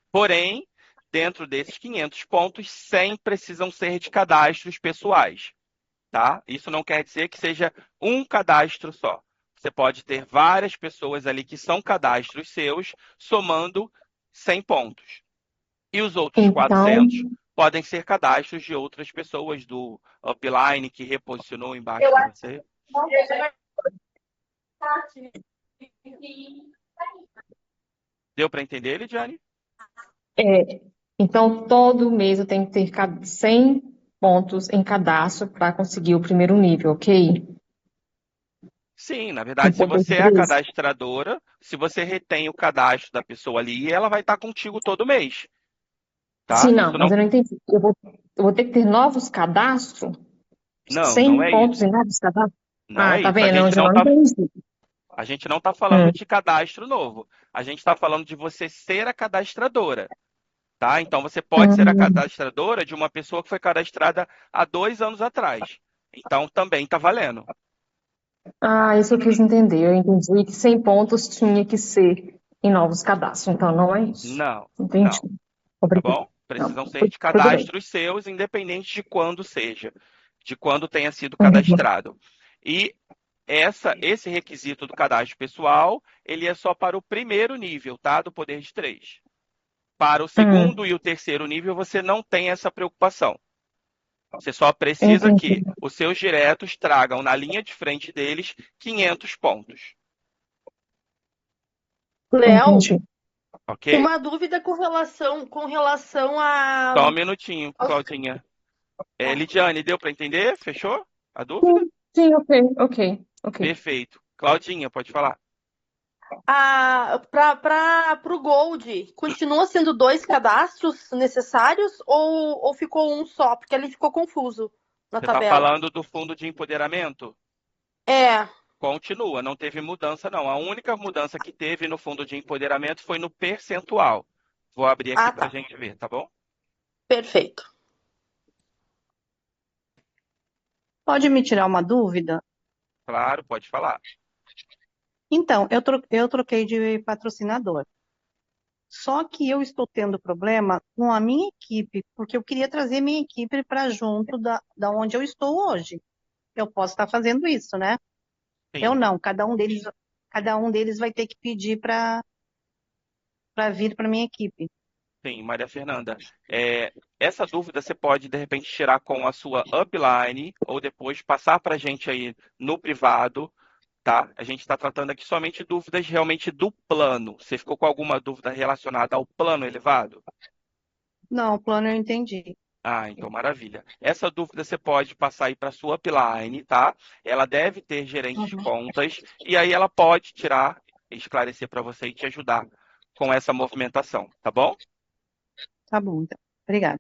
Porém, dentro desses 500 pontos, 100 precisam ser de cadastros pessoais, tá? Isso não quer dizer que seja um cadastro só. Você pode ter várias pessoas ali que são cadastros seus, somando 100 pontos. E os outros Então, 400 podem ser cadastros de outras pessoas do upline que reposicionou embaixo de você. Deu para entender, Lidiane? é, então, todo mês eu tenho que ter 100 pontos em cadastro para conseguir o primeiro nível, ok? Sim, na Com verdade, se poder você é a 3. cadastradora, se você retém o cadastro da pessoa ali, ela vai estar contigo todo mês, Sim, tá? não, Isso mas não, eu não entendi. Eu vou ter que ter novos cadastros? não 100 é pontos isso. em novos cadastros? Não Ah, é tá isso. A vendo? É gente onde eu não não tá, entendi. a gente não tá falando Hum. de cadastro novo. A gente está falando de você ser a cadastradora, tá? Então você pode ser a Hum. cadastradora de uma pessoa que foi cadastrada há 2 anos atrás. Então também tá valendo. Ah, isso eu quis entender. Eu entendi que 100 pontos tinha que ser em novos cadastros. Então, não é isso. Não, Entendi. não, tá Obrigada. bom? Não, Precisam ser de tudo bem. cadastros seus, independente de quando seja, de quando tenha sido Uhum. cadastrado. E esse requisito do cadastro pessoal, ele é só para o primeiro nível, tá? Do poder de 3. Para o segundo Hum, e o terceiro nível, você não tem essa preocupação. Você só precisa entendi. que os seus diretos tragam na linha de frente deles 500 pontos. Léo, Entendi. ok? uma dúvida com relação Só um minutinho, aos- Claudinha. Lidiane, deu para entender? Fechou a dúvida? Sim, ok. Perfeito. Claudinha, pode falar. para o Gold, continua sendo 2 cadastros necessários ou ficou um só? Porque ele ficou confuso na Você está tabela. falando do fundo de empoderamento? É, Continua, não teve mudança, não. A única mudança que teve no fundo de empoderamento foi no percentual. Vou abrir aqui para a tá, gente ver, tá bom? perfeito. Pode me tirar uma dúvida? Claro, pode falar. Então, eu troquei de patrocinador. Só que eu estou tendo problema com a minha equipe, porque eu queria trazer minha equipe para junto da onde eu estou hoje. Eu posso estar fazendo isso, né? Eu Sim, não, cada um deles vai ter que pedir para vir para minha equipe. sim, Maria Fernanda. Essa dúvida você pode, de repente, tirar com a sua upline ou depois passar para a gente aí no privado, tá? A gente está tratando aqui somente dúvidas realmente do plano. Você ficou com alguma dúvida relacionada ao plano elevado? Não, o plano eu entendi. Ah, então maravilha. Essa dúvida você pode passar aí para a sua upline, tá? Ela deve ter gerente de Uhum. contas e aí ela pode tirar, esclarecer para você e te ajudar com essa movimentação, tá bom? Tá bom, então. Obrigada.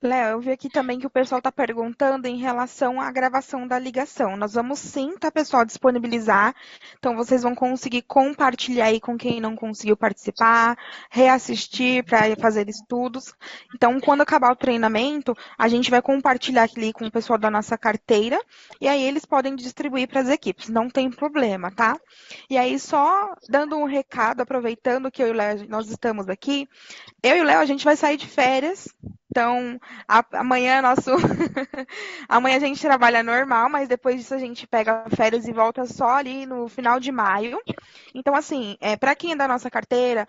Léo, eu vi aqui também que o pessoal está perguntando em relação à gravação da ligação. Nós vamos sim, tá, pessoal, disponibilizar. Então, vocês vão conseguir compartilhar aí com quem não conseguiu participar, reassistir para fazer estudos. Então, quando acabar o treinamento, a gente vai compartilhar ali com o pessoal da nossa carteira e aí eles podem distribuir para as equipes. Não tem problema, tá? E aí, só dando um recado, aproveitando que eu e o Léo, nós estamos aqui, eu e o Léo, a gente vai sair de férias. Então, amanhã nosso. Amanhã a gente trabalha normal, mas depois disso a gente pega férias e volta só ali no final de maio. Então, assim, para quem é da nossa carteira,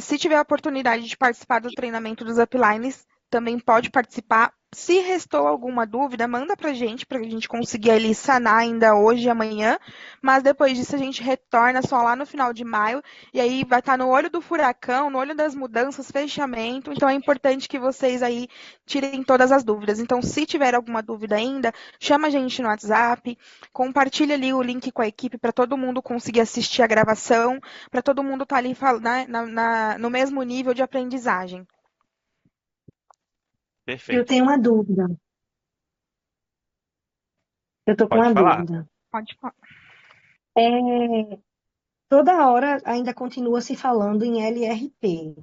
se tiver a oportunidade de participar do treinamento dos uplines, também pode participar. Se restou alguma dúvida, manda para a gente conseguir ali sanar ainda hoje e amanhã. Mas depois disso a gente retorna só lá no final de maio. E aí vai estar no olho do furacão, no olho das mudanças, fechamento. Então é importante que vocês aí tirem todas as dúvidas. Então, se tiver alguma dúvida ainda, chama a gente no WhatsApp, compartilha ali o link com a equipe para todo mundo conseguir assistir a gravação, para todo mundo estar ali no mesmo nível de aprendizagem. Eu Perfeito. tenho uma dúvida. Eu tô com Pode uma falar. dúvida. Pode falar. Toda hora ainda continua se falando em LRP.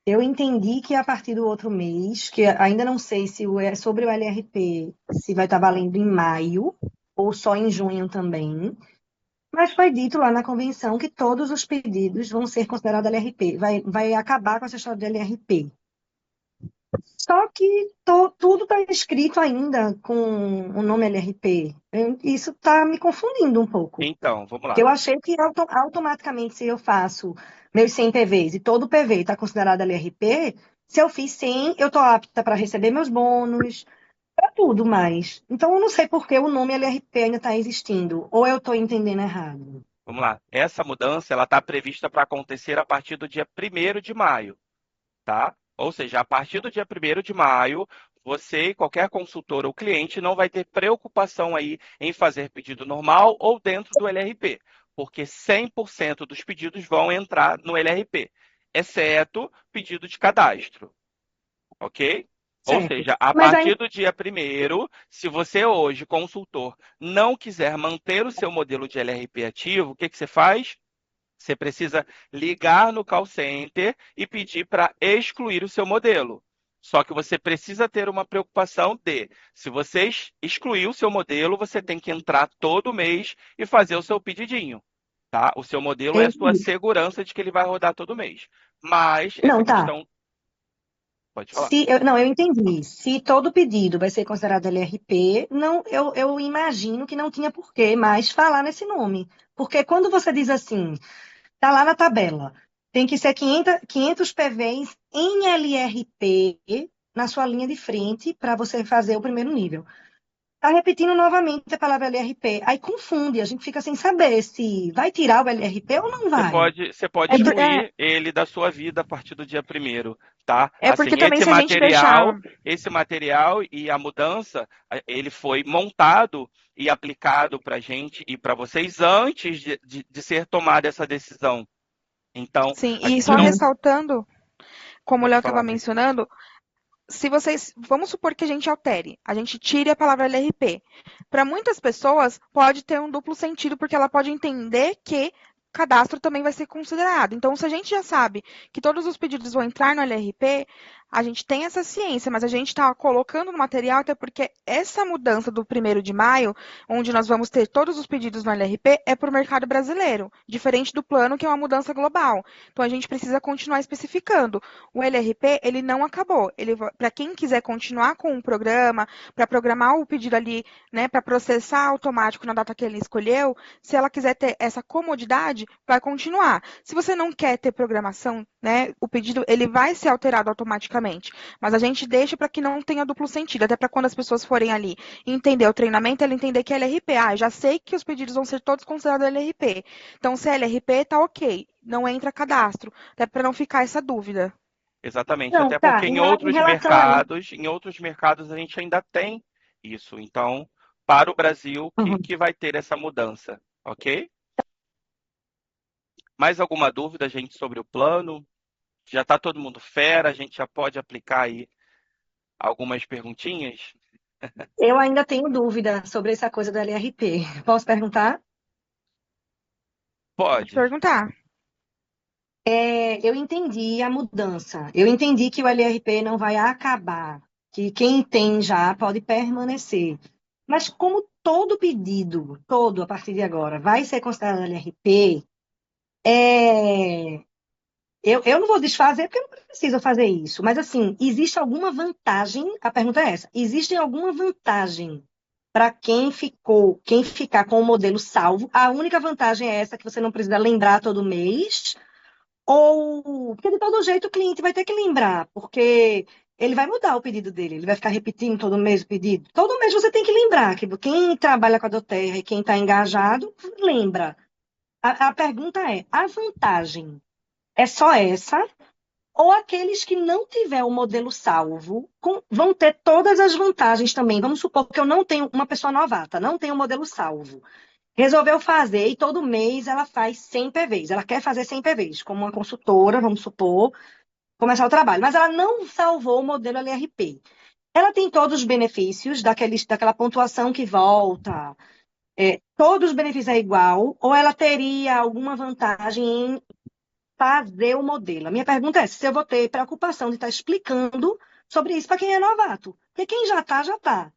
Eu entendi que a partir do outro mês, que ainda não sei se sobre o LRP, se vai estar valendo em maio ou só em junho também, mas foi dito lá na convenção que todos os pedidos vão ser considerados LRP. Vai acabar com essa história de LRP. Só que tudo está escrito ainda com o nome LRP. Isso está me confundindo um pouco. Então, vamos Porque lá. eu achei que automaticamente, se eu faço meus 100 PVs e todo PV está considerado LRP, se eu fiz 100, eu estou apta para receber meus bônus, para tudo mais. Então, eu não sei por que o nome LRP ainda está existindo. Ou eu estou entendendo errado. Vamos lá. Essa mudança ela está prevista para acontecer a partir do dia 1º de maio, tá? Ou seja, a partir do dia 1º de maio, você e qualquer consultor ou cliente não vai ter preocupação aí em fazer pedido normal ou dentro do LRP, porque 100% dos pedidos vão entrar no LRP, exceto pedido de cadastro, ok? Ou Certo. seja, a Mas aí, partir do dia 1º, se você hoje, consultor, não quiser manter o seu modelo de LRP ativo, o que você faz? Você precisa ligar no call center e pedir para excluir o seu modelo. Só que você precisa ter uma preocupação de, se você excluir o seu modelo, você tem que entrar todo mês e fazer o seu pedidinho, tá? O seu modelo é a sua entendi. segurança de que ele vai rodar todo mês. Mas essa Não, tá. questão, pode falar. Não, eu entendi. Se todo pedido vai ser considerado LRP, não, eu imagino que não tinha por que mais falar nesse nome. Porque quando você diz assim, tá lá na tabela, tem que ser 500 PVs em LRP na sua linha de frente para você fazer o primeiro nível. Tá repetindo novamente a palavra LRP. Aí confunde, a gente fica sem saber se vai tirar o LRP ou não Você vai. pode É, é, excluir ele da sua vida a partir do dia primeiro, tá? é Assim, porque também se a gente deixar. esse material e a mudança, ele foi montado e aplicado para gente e para vocês antes de ser tomada essa decisão. Então, Sim, a e gente só não Uhum. ressaltando, como o pode Léo estava falar, Bri. mencionando, se vocês, vamos supor que a gente altere, a gente tire a palavra LRP. Para muitas pessoas pode ter um duplo sentido, porque ela pode entender que cadastro também vai ser considerado. Então, se a gente já sabe que todos os pedidos vão entrar no LRP, a gente tem essa ciência, mas a gente está colocando no material até porque essa mudança do 1º de maio, onde nós vamos ter todos os pedidos no LRP, é para o mercado brasileiro, diferente do plano, que é uma mudança global. Então, a gente precisa continuar especificando. O LRP, ele não acabou. Ele, para quem quiser continuar com o programa, para programar o pedido ali, né, para processar automático na data que ele escolheu, se ela quiser ter essa comodidade, vai continuar. Se você não quer ter programação, né, o pedido ele vai ser alterado automaticamente, mas a gente deixa para que não tenha duplo sentido, até para quando as pessoas forem ali entender o treinamento, ela entender que é LRP. Ah, já sei que os pedidos vão ser todos considerados LRP. Então, se é LRP, tá ok. Não entra cadastro, até para não ficar essa dúvida. Exatamente, Não, até tá. porque Em relação a isso. em outros mercados a gente ainda tem isso. Então, para o Brasil Uhum. que vai ter essa mudança, ok? Mais alguma dúvida, gente, sobre o plano? Já está todo mundo fera, a gente já pode aplicar aí algumas perguntinhas? Eu ainda tenho dúvida sobre essa coisa do LRP. Posso perguntar? Pode Pode. perguntar. Eu entendi a mudança. Eu entendi que o LRP não vai acabar, que quem tem já pode permanecer. Mas como todo pedido, todo a partir de agora, vai ser considerado LRP, é, eu não vou desfazer porque eu não preciso fazer isso. Mas assim, existe alguma vantagem? A pergunta é essa: existe alguma vantagem para quem ficar com o modelo salvo? A única vantagem é essa que você não precisa lembrar todo mês. Ou, porque de todo jeito o cliente vai ter que lembrar, porque ele vai mudar o pedido dele, ele vai ficar repetindo todo mês o pedido. Todo mês você tem que lembrar, que quem trabalha com a Doterra e quem está engajado, lembra. A pergunta é, a vantagem é só essa? Ou aqueles que não tiver o modelo salvo vão ter todas as vantagens também? Vamos supor que eu não tenho uma pessoa novata, não tenho o modelo salvo. Resolveu fazer e todo mês ela faz 100 PVs. Ela quer fazer 100 PVs, como uma consultora, vamos supor, começar o trabalho. Mas ela não salvou o modelo LRP. Ela tem todos os benefícios daquela pontuação que volta, todos os benefícios é igual, ou ela teria alguma vantagem em fazer o modelo? A minha pergunta é se eu vou ter preocupação de estar explicando sobre isso para quem é novato. Porque quem já está, já está.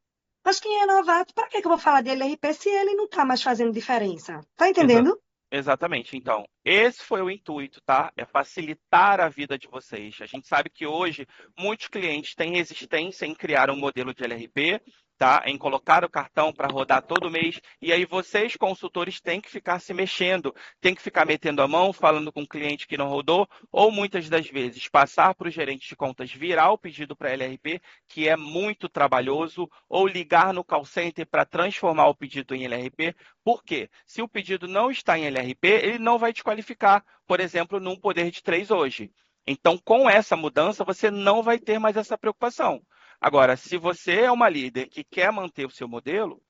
Mas quem é novato, para que eu vou falar de LRP se ele não está mais fazendo diferença? Tá Exa- entendendo? Exatamente. Então, esse foi o intuito, tá? É facilitar a vida de vocês. A gente sabe que hoje muitos clientes têm resistência em criar um modelo de LRP, tá? Em colocar o cartão para rodar todo mês. E aí vocês, consultores, têm que ficar se mexendo, têm que ficar metendo a mão, falando com o cliente que não rodou, ou muitas das vezes passar para o gerente de contas virar o pedido para LRP, que é muito trabalhoso, ou ligar no call center para transformar o pedido em LRP. Por quê? Se o pedido não está em LRP, ele não vai te qualificar, por exemplo, num poder de 3 hoje. Então, com essa mudança, você não vai ter mais essa preocupação. Agora, se você é uma líder que quer manter o seu modelo,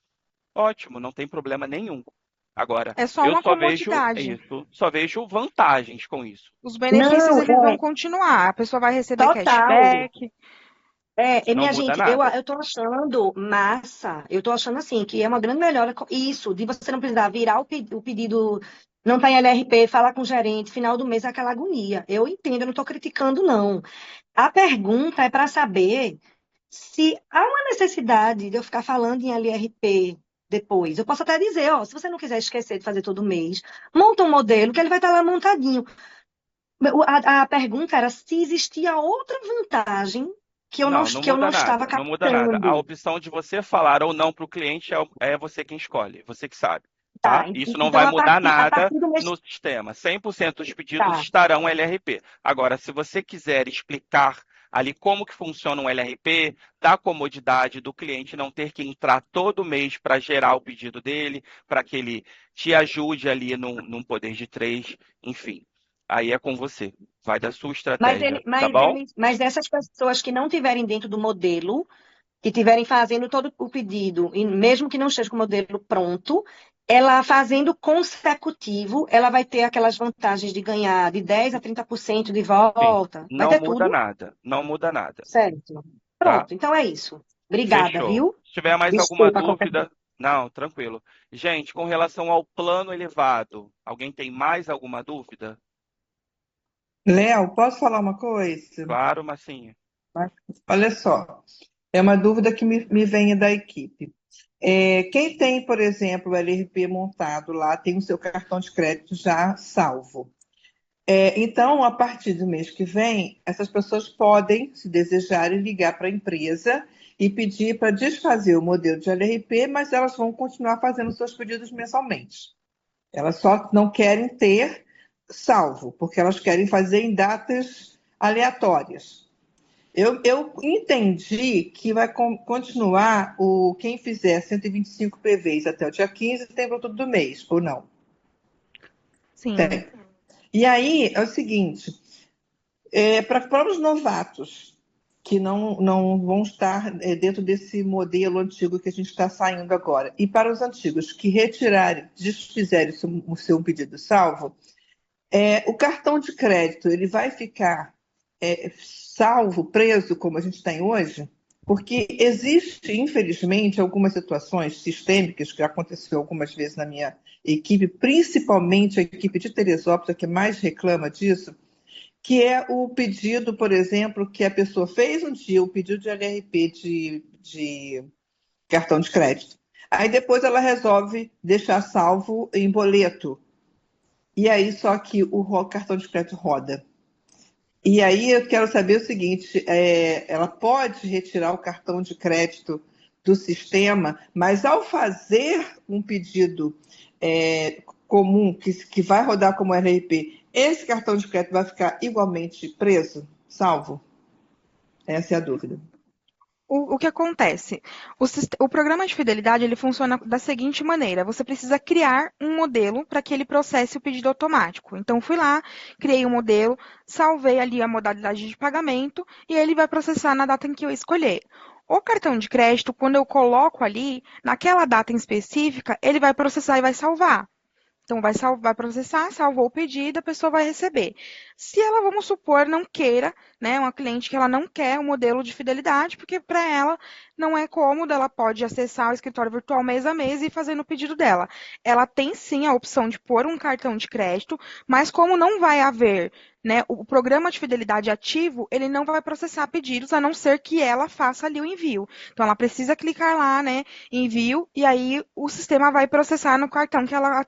ótimo, não tem problema nenhum. Agora, É só eu uma comodidade. só vejo vantagens com isso. Os benefícios Não, eles vão continuar. A pessoa vai receber total. cashback. Não Minha muda gente, eu, nada. eu tô achando massa, eu tô achando assim, que é uma grande melhora isso, de você não precisar virar o pedido, não tá em LRP, falar com o gerente, final do mês, é aquela agonia. Eu entendo, eu não tô criticando, não. A pergunta é para saber se há uma necessidade de eu ficar falando em LRP depois. Eu posso até dizer, ó, se você não quiser esquecer de fazer todo mês, monta um modelo que ele vai estar lá montadinho. A pergunta era se existia outra vantagem Não, não que eu não muda estava nada, não muda nada. A captando. opção de você falar ou não para o cliente é você quem escolhe, você que sabe, Tá, tá? Isso não então vai mudar a nada partir do mês. no sistema. 100% dos pedidos Tá, estarão LRP. Agora, se você quiser explicar ali como que funciona um LRP, da comodidade do cliente não ter que entrar todo mês para gerar o pedido dele, para que ele te ajude ali num poder de três, enfim. Aí é com você. Vai da sua estratégia, tá bom? Mas essas pessoas que não tiverem dentro do modelo, que estiverem fazendo todo o pedido, e mesmo que não esteja com o modelo pronto, ela fazendo consecutivo, ela vai ter aquelas vantagens de ganhar de 10 a 30% de Sim. volta. Vai Não ter muda tudo? nada. Não muda nada, Certo. tá? Pronto, então é isso. Obrigada, Fechou. viu? Se tiver mais alguma Desculpa qualquer coisa. dúvida, não, tranquilo. Gente, com relação ao plano elevado, alguém tem mais alguma dúvida? Léo, posso falar uma coisa? Claro, Massinha. Olha só, é uma dúvida que me vem da equipe. Quem tem, por exemplo, o LRP montado lá, tem o seu cartão de crédito já salvo. Então, a partir do mês que vem, essas pessoas podem, se desejarem, ligar para a empresa e pedir para desfazer o modelo de LRP, mas elas vão continuar fazendo seus pedidos mensalmente. Elas só não querem ter salvo, porque elas querem fazer em datas aleatórias. Eu entendi que vai continuar quem fizer 125 PVs até o dia 15 tem para todo mês, ou não? Sim. Tem. E aí é o seguinte, para os novatos que não vão estar dentro desse modelo antigo que a gente está saindo agora, e para os antigos que retirarem, desfizerem o seu pedido salvo, o cartão de crédito ele vai ficar salvo, preso, como a gente tem hoje? Porque existe, infelizmente, algumas situações sistêmicas que aconteceu algumas vezes na minha equipe, principalmente a equipe de Teresópolis, a que mais reclama disso, que é o pedido, por exemplo, que a pessoa fez um dia, o pedido de LRP de cartão de crédito. Aí depois ela resolve deixar salvo em boleto. E aí só que o cartão de crédito roda. E aí eu quero saber o seguinte, ela pode retirar o cartão de crédito do sistema, mas ao fazer um pedido comum, que vai rodar como RRP, esse cartão de crédito vai ficar igualmente preso, salvo? Essa é a dúvida. O que acontece? O programa de fidelidade ele funciona da seguinte maneira: você precisa criar um modelo para que ele processe o pedido automático. Então, fui lá, criei um modelo, salvei ali a modalidade de pagamento e ele vai processar na data em que eu escolher. O cartão de crédito, quando eu coloco ali, naquela data em específica, ele vai processar e vai salvar. Então, vai processar, salvou o pedido, a pessoa vai receber. Se ela, vamos supor, não queira, né, uma cliente que ela não quer o modelo de fidelidade, porque para ela não é cômodo, ela pode acessar o escritório virtual mês a mês e fazer no pedido dela. Ela tem sim a opção de pôr um cartão de crédito, mas como não vai haver, né, o programa de fidelidade ativo, ele não vai processar pedidos, a não ser que ela faça ali o envio. Então, ela precisa clicar lá, né, envio, e aí o sistema vai processar no cartão que ela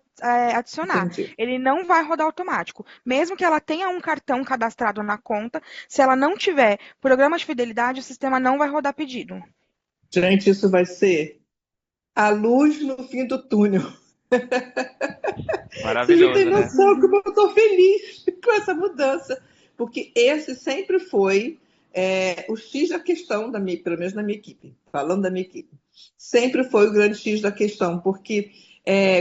adicionar. Entendi. Ele não vai rodar automático. Mesmo que ela tenha um cartão cadastrado na conta, se ela não tiver programa de fidelidade, o sistema não vai rodar pedido. Gente, isso vai ser a luz no fim do túnel. Vocês não têm Maravilhoso, né? noção como eu estou feliz com essa mudança. Porque esse sempre foi o X da questão, pelo menos na minha equipe, falando da minha equipe. Sempre foi o grande X da questão, porque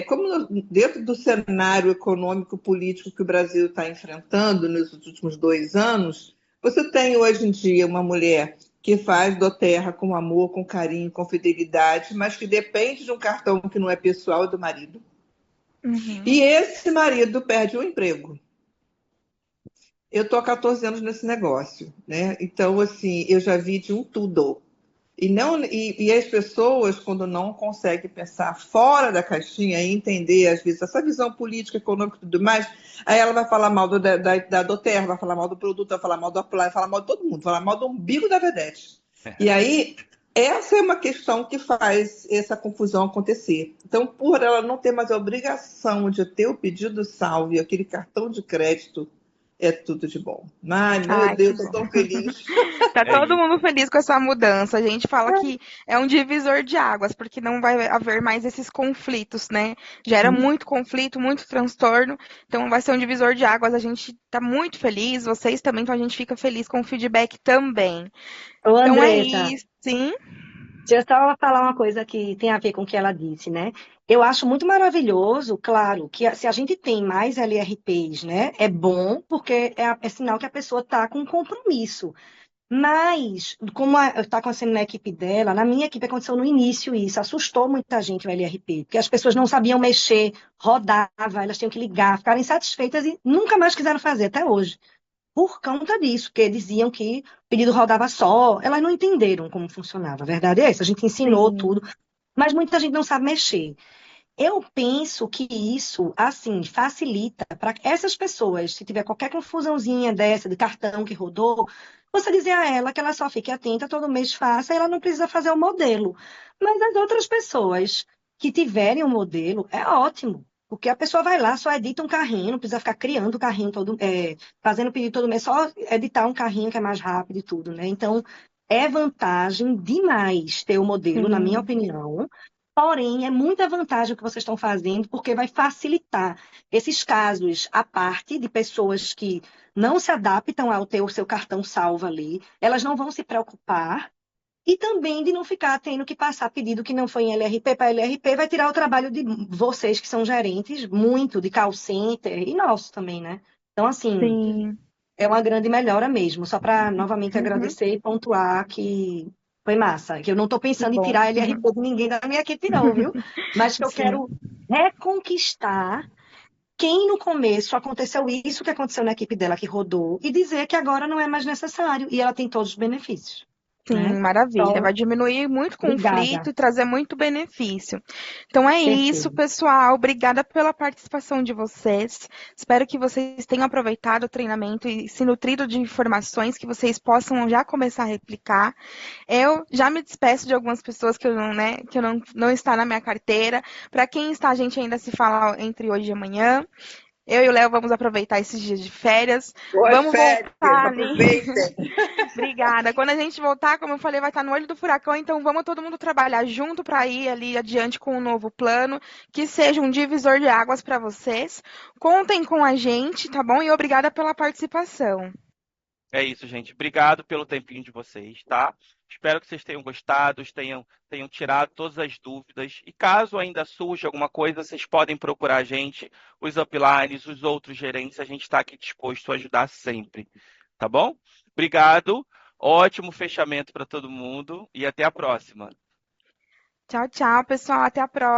como dentro do cenário econômico político que o Brasil está enfrentando nos últimos 2 anos, você tem hoje em dia uma mulher que faz do terra com amor, com carinho, com fidelidade, mas que depende de um cartão que não é pessoal do marido. Uhum. E esse marido perde o emprego. Eu estou há 14 anos nesse negócio, né? Então, assim, eu já vi de um tudo. E as pessoas, quando não conseguem pensar fora da caixinha e entender, às vezes, essa visão política, econômica e tudo mais, aí ela vai falar mal da Doterra, vai falar mal do produto, vai falar mal do Apply, vai falar mal de todo mundo, vai falar mal do umbigo da Vedete. E aí, essa é uma questão que faz essa confusão acontecer. Então, por ela não ter mais a obrigação de ter o pedido salvo e aquele cartão de crédito é tudo de bom. Ai, meu Ai, que Deus, bom. estou tão feliz. Tá É todo isso. mundo feliz com essa mudança. A gente fala que é um divisor de águas, porque não vai haver mais esses conflitos, né? Gera muito conflito, muito transtorno. Então vai ser um divisor de águas. A gente tá muito feliz, vocês também, então a gente fica feliz com o feedback também. Ô, Então é Andressa, isso, sim. deixa eu só falar uma coisa que tem a ver com o que ela disse, né? Eu acho muito maravilhoso, claro, que se a gente tem mais LRPs, né? É bom, porque é sinal que a pessoa está com compromisso. Mas, como está acontecendo na equipe dela, na minha equipe aconteceu no início isso, assustou muita gente o LRP, porque as pessoas não sabiam mexer, rodava, elas tinham que ligar, ficaram insatisfeitas e nunca mais quiseram fazer, até hoje. Por conta disso, porque diziam que o pedido rodava só, elas não entenderam como funcionava. A verdade é essa, a gente ensinou Sim. tudo, mas muita gente não sabe mexer. Eu penso que isso, assim, facilita para essas pessoas, se tiver qualquer confusãozinha dessa, de cartão que rodou, você dizer a ela que ela só fique atenta, todo mês faça, e ela não precisa fazer o modelo. Mas as outras pessoas que tiverem o modelo, é ótimo. Porque a pessoa vai lá, só edita um carrinho, não precisa ficar criando o carrinho todo, fazendo pedido todo mês, só editar um carrinho que é mais rápido e tudo, né? Então, é vantagem demais ter o modelo, na minha Sim. opinião. Porém, é muita vantagem o que vocês estão fazendo, porque vai facilitar esses casos à parte de pessoas que não se adaptam ao ter o seu cartão salvo ali, elas não vão se preocupar, e também de não ficar tendo que passar pedido que não foi em LRP para LRP, vai tirar o trabalho de vocês que são gerentes, muito, de call center, e nosso também, né? Então, assim, Sim. é uma grande melhora mesmo, só para novamente Uhum. agradecer e pontuar que foi massa, que eu não estou Que pensando em bom. tirar LRP de ninguém da minha equipe não, viu? Mas que eu Sim. quero reconquistar quem no começo aconteceu isso que aconteceu na equipe dela, que rodou, e dizer que agora não é mais necessário, e ela tem todos os benefícios, Sim, né? maravilha. Então, Vai diminuir muito conflito obrigada, e trazer muito benefício. Então é isso, perfeito. pessoal. Obrigada pela participação de vocês. Espero que vocês tenham aproveitado o treinamento e se nutrido de informações que vocês possam já começar a replicar. Eu já me despeço de algumas pessoas que eu não, né, que eu não está na minha carteira. Para quem está, a gente ainda se fala entre hoje e amanhã. Eu e o Léo vamos aproveitar esses dias de férias. Boas Vamos férias, voltar ali. aproveitem. Obrigada. Quando a gente voltar, como eu falei, vai estar no olho do furacão, então vamos todo mundo trabalhar junto para ir ali adiante com um novo plano, que seja um divisor de águas para vocês. Contem com a gente, tá bom? E obrigada pela participação. É isso, gente. Obrigado pelo tempinho de vocês, tá? Espero que vocês tenham gostado, tenham tirado todas as dúvidas. E caso ainda surja alguma coisa, vocês podem procurar a gente, os uplines, os outros gerentes. A gente está aqui disposto a ajudar sempre, tá bom? Obrigado. Ótimo fechamento para todo mundo e até a próxima. Tchau, tchau, pessoal. Até a próxima.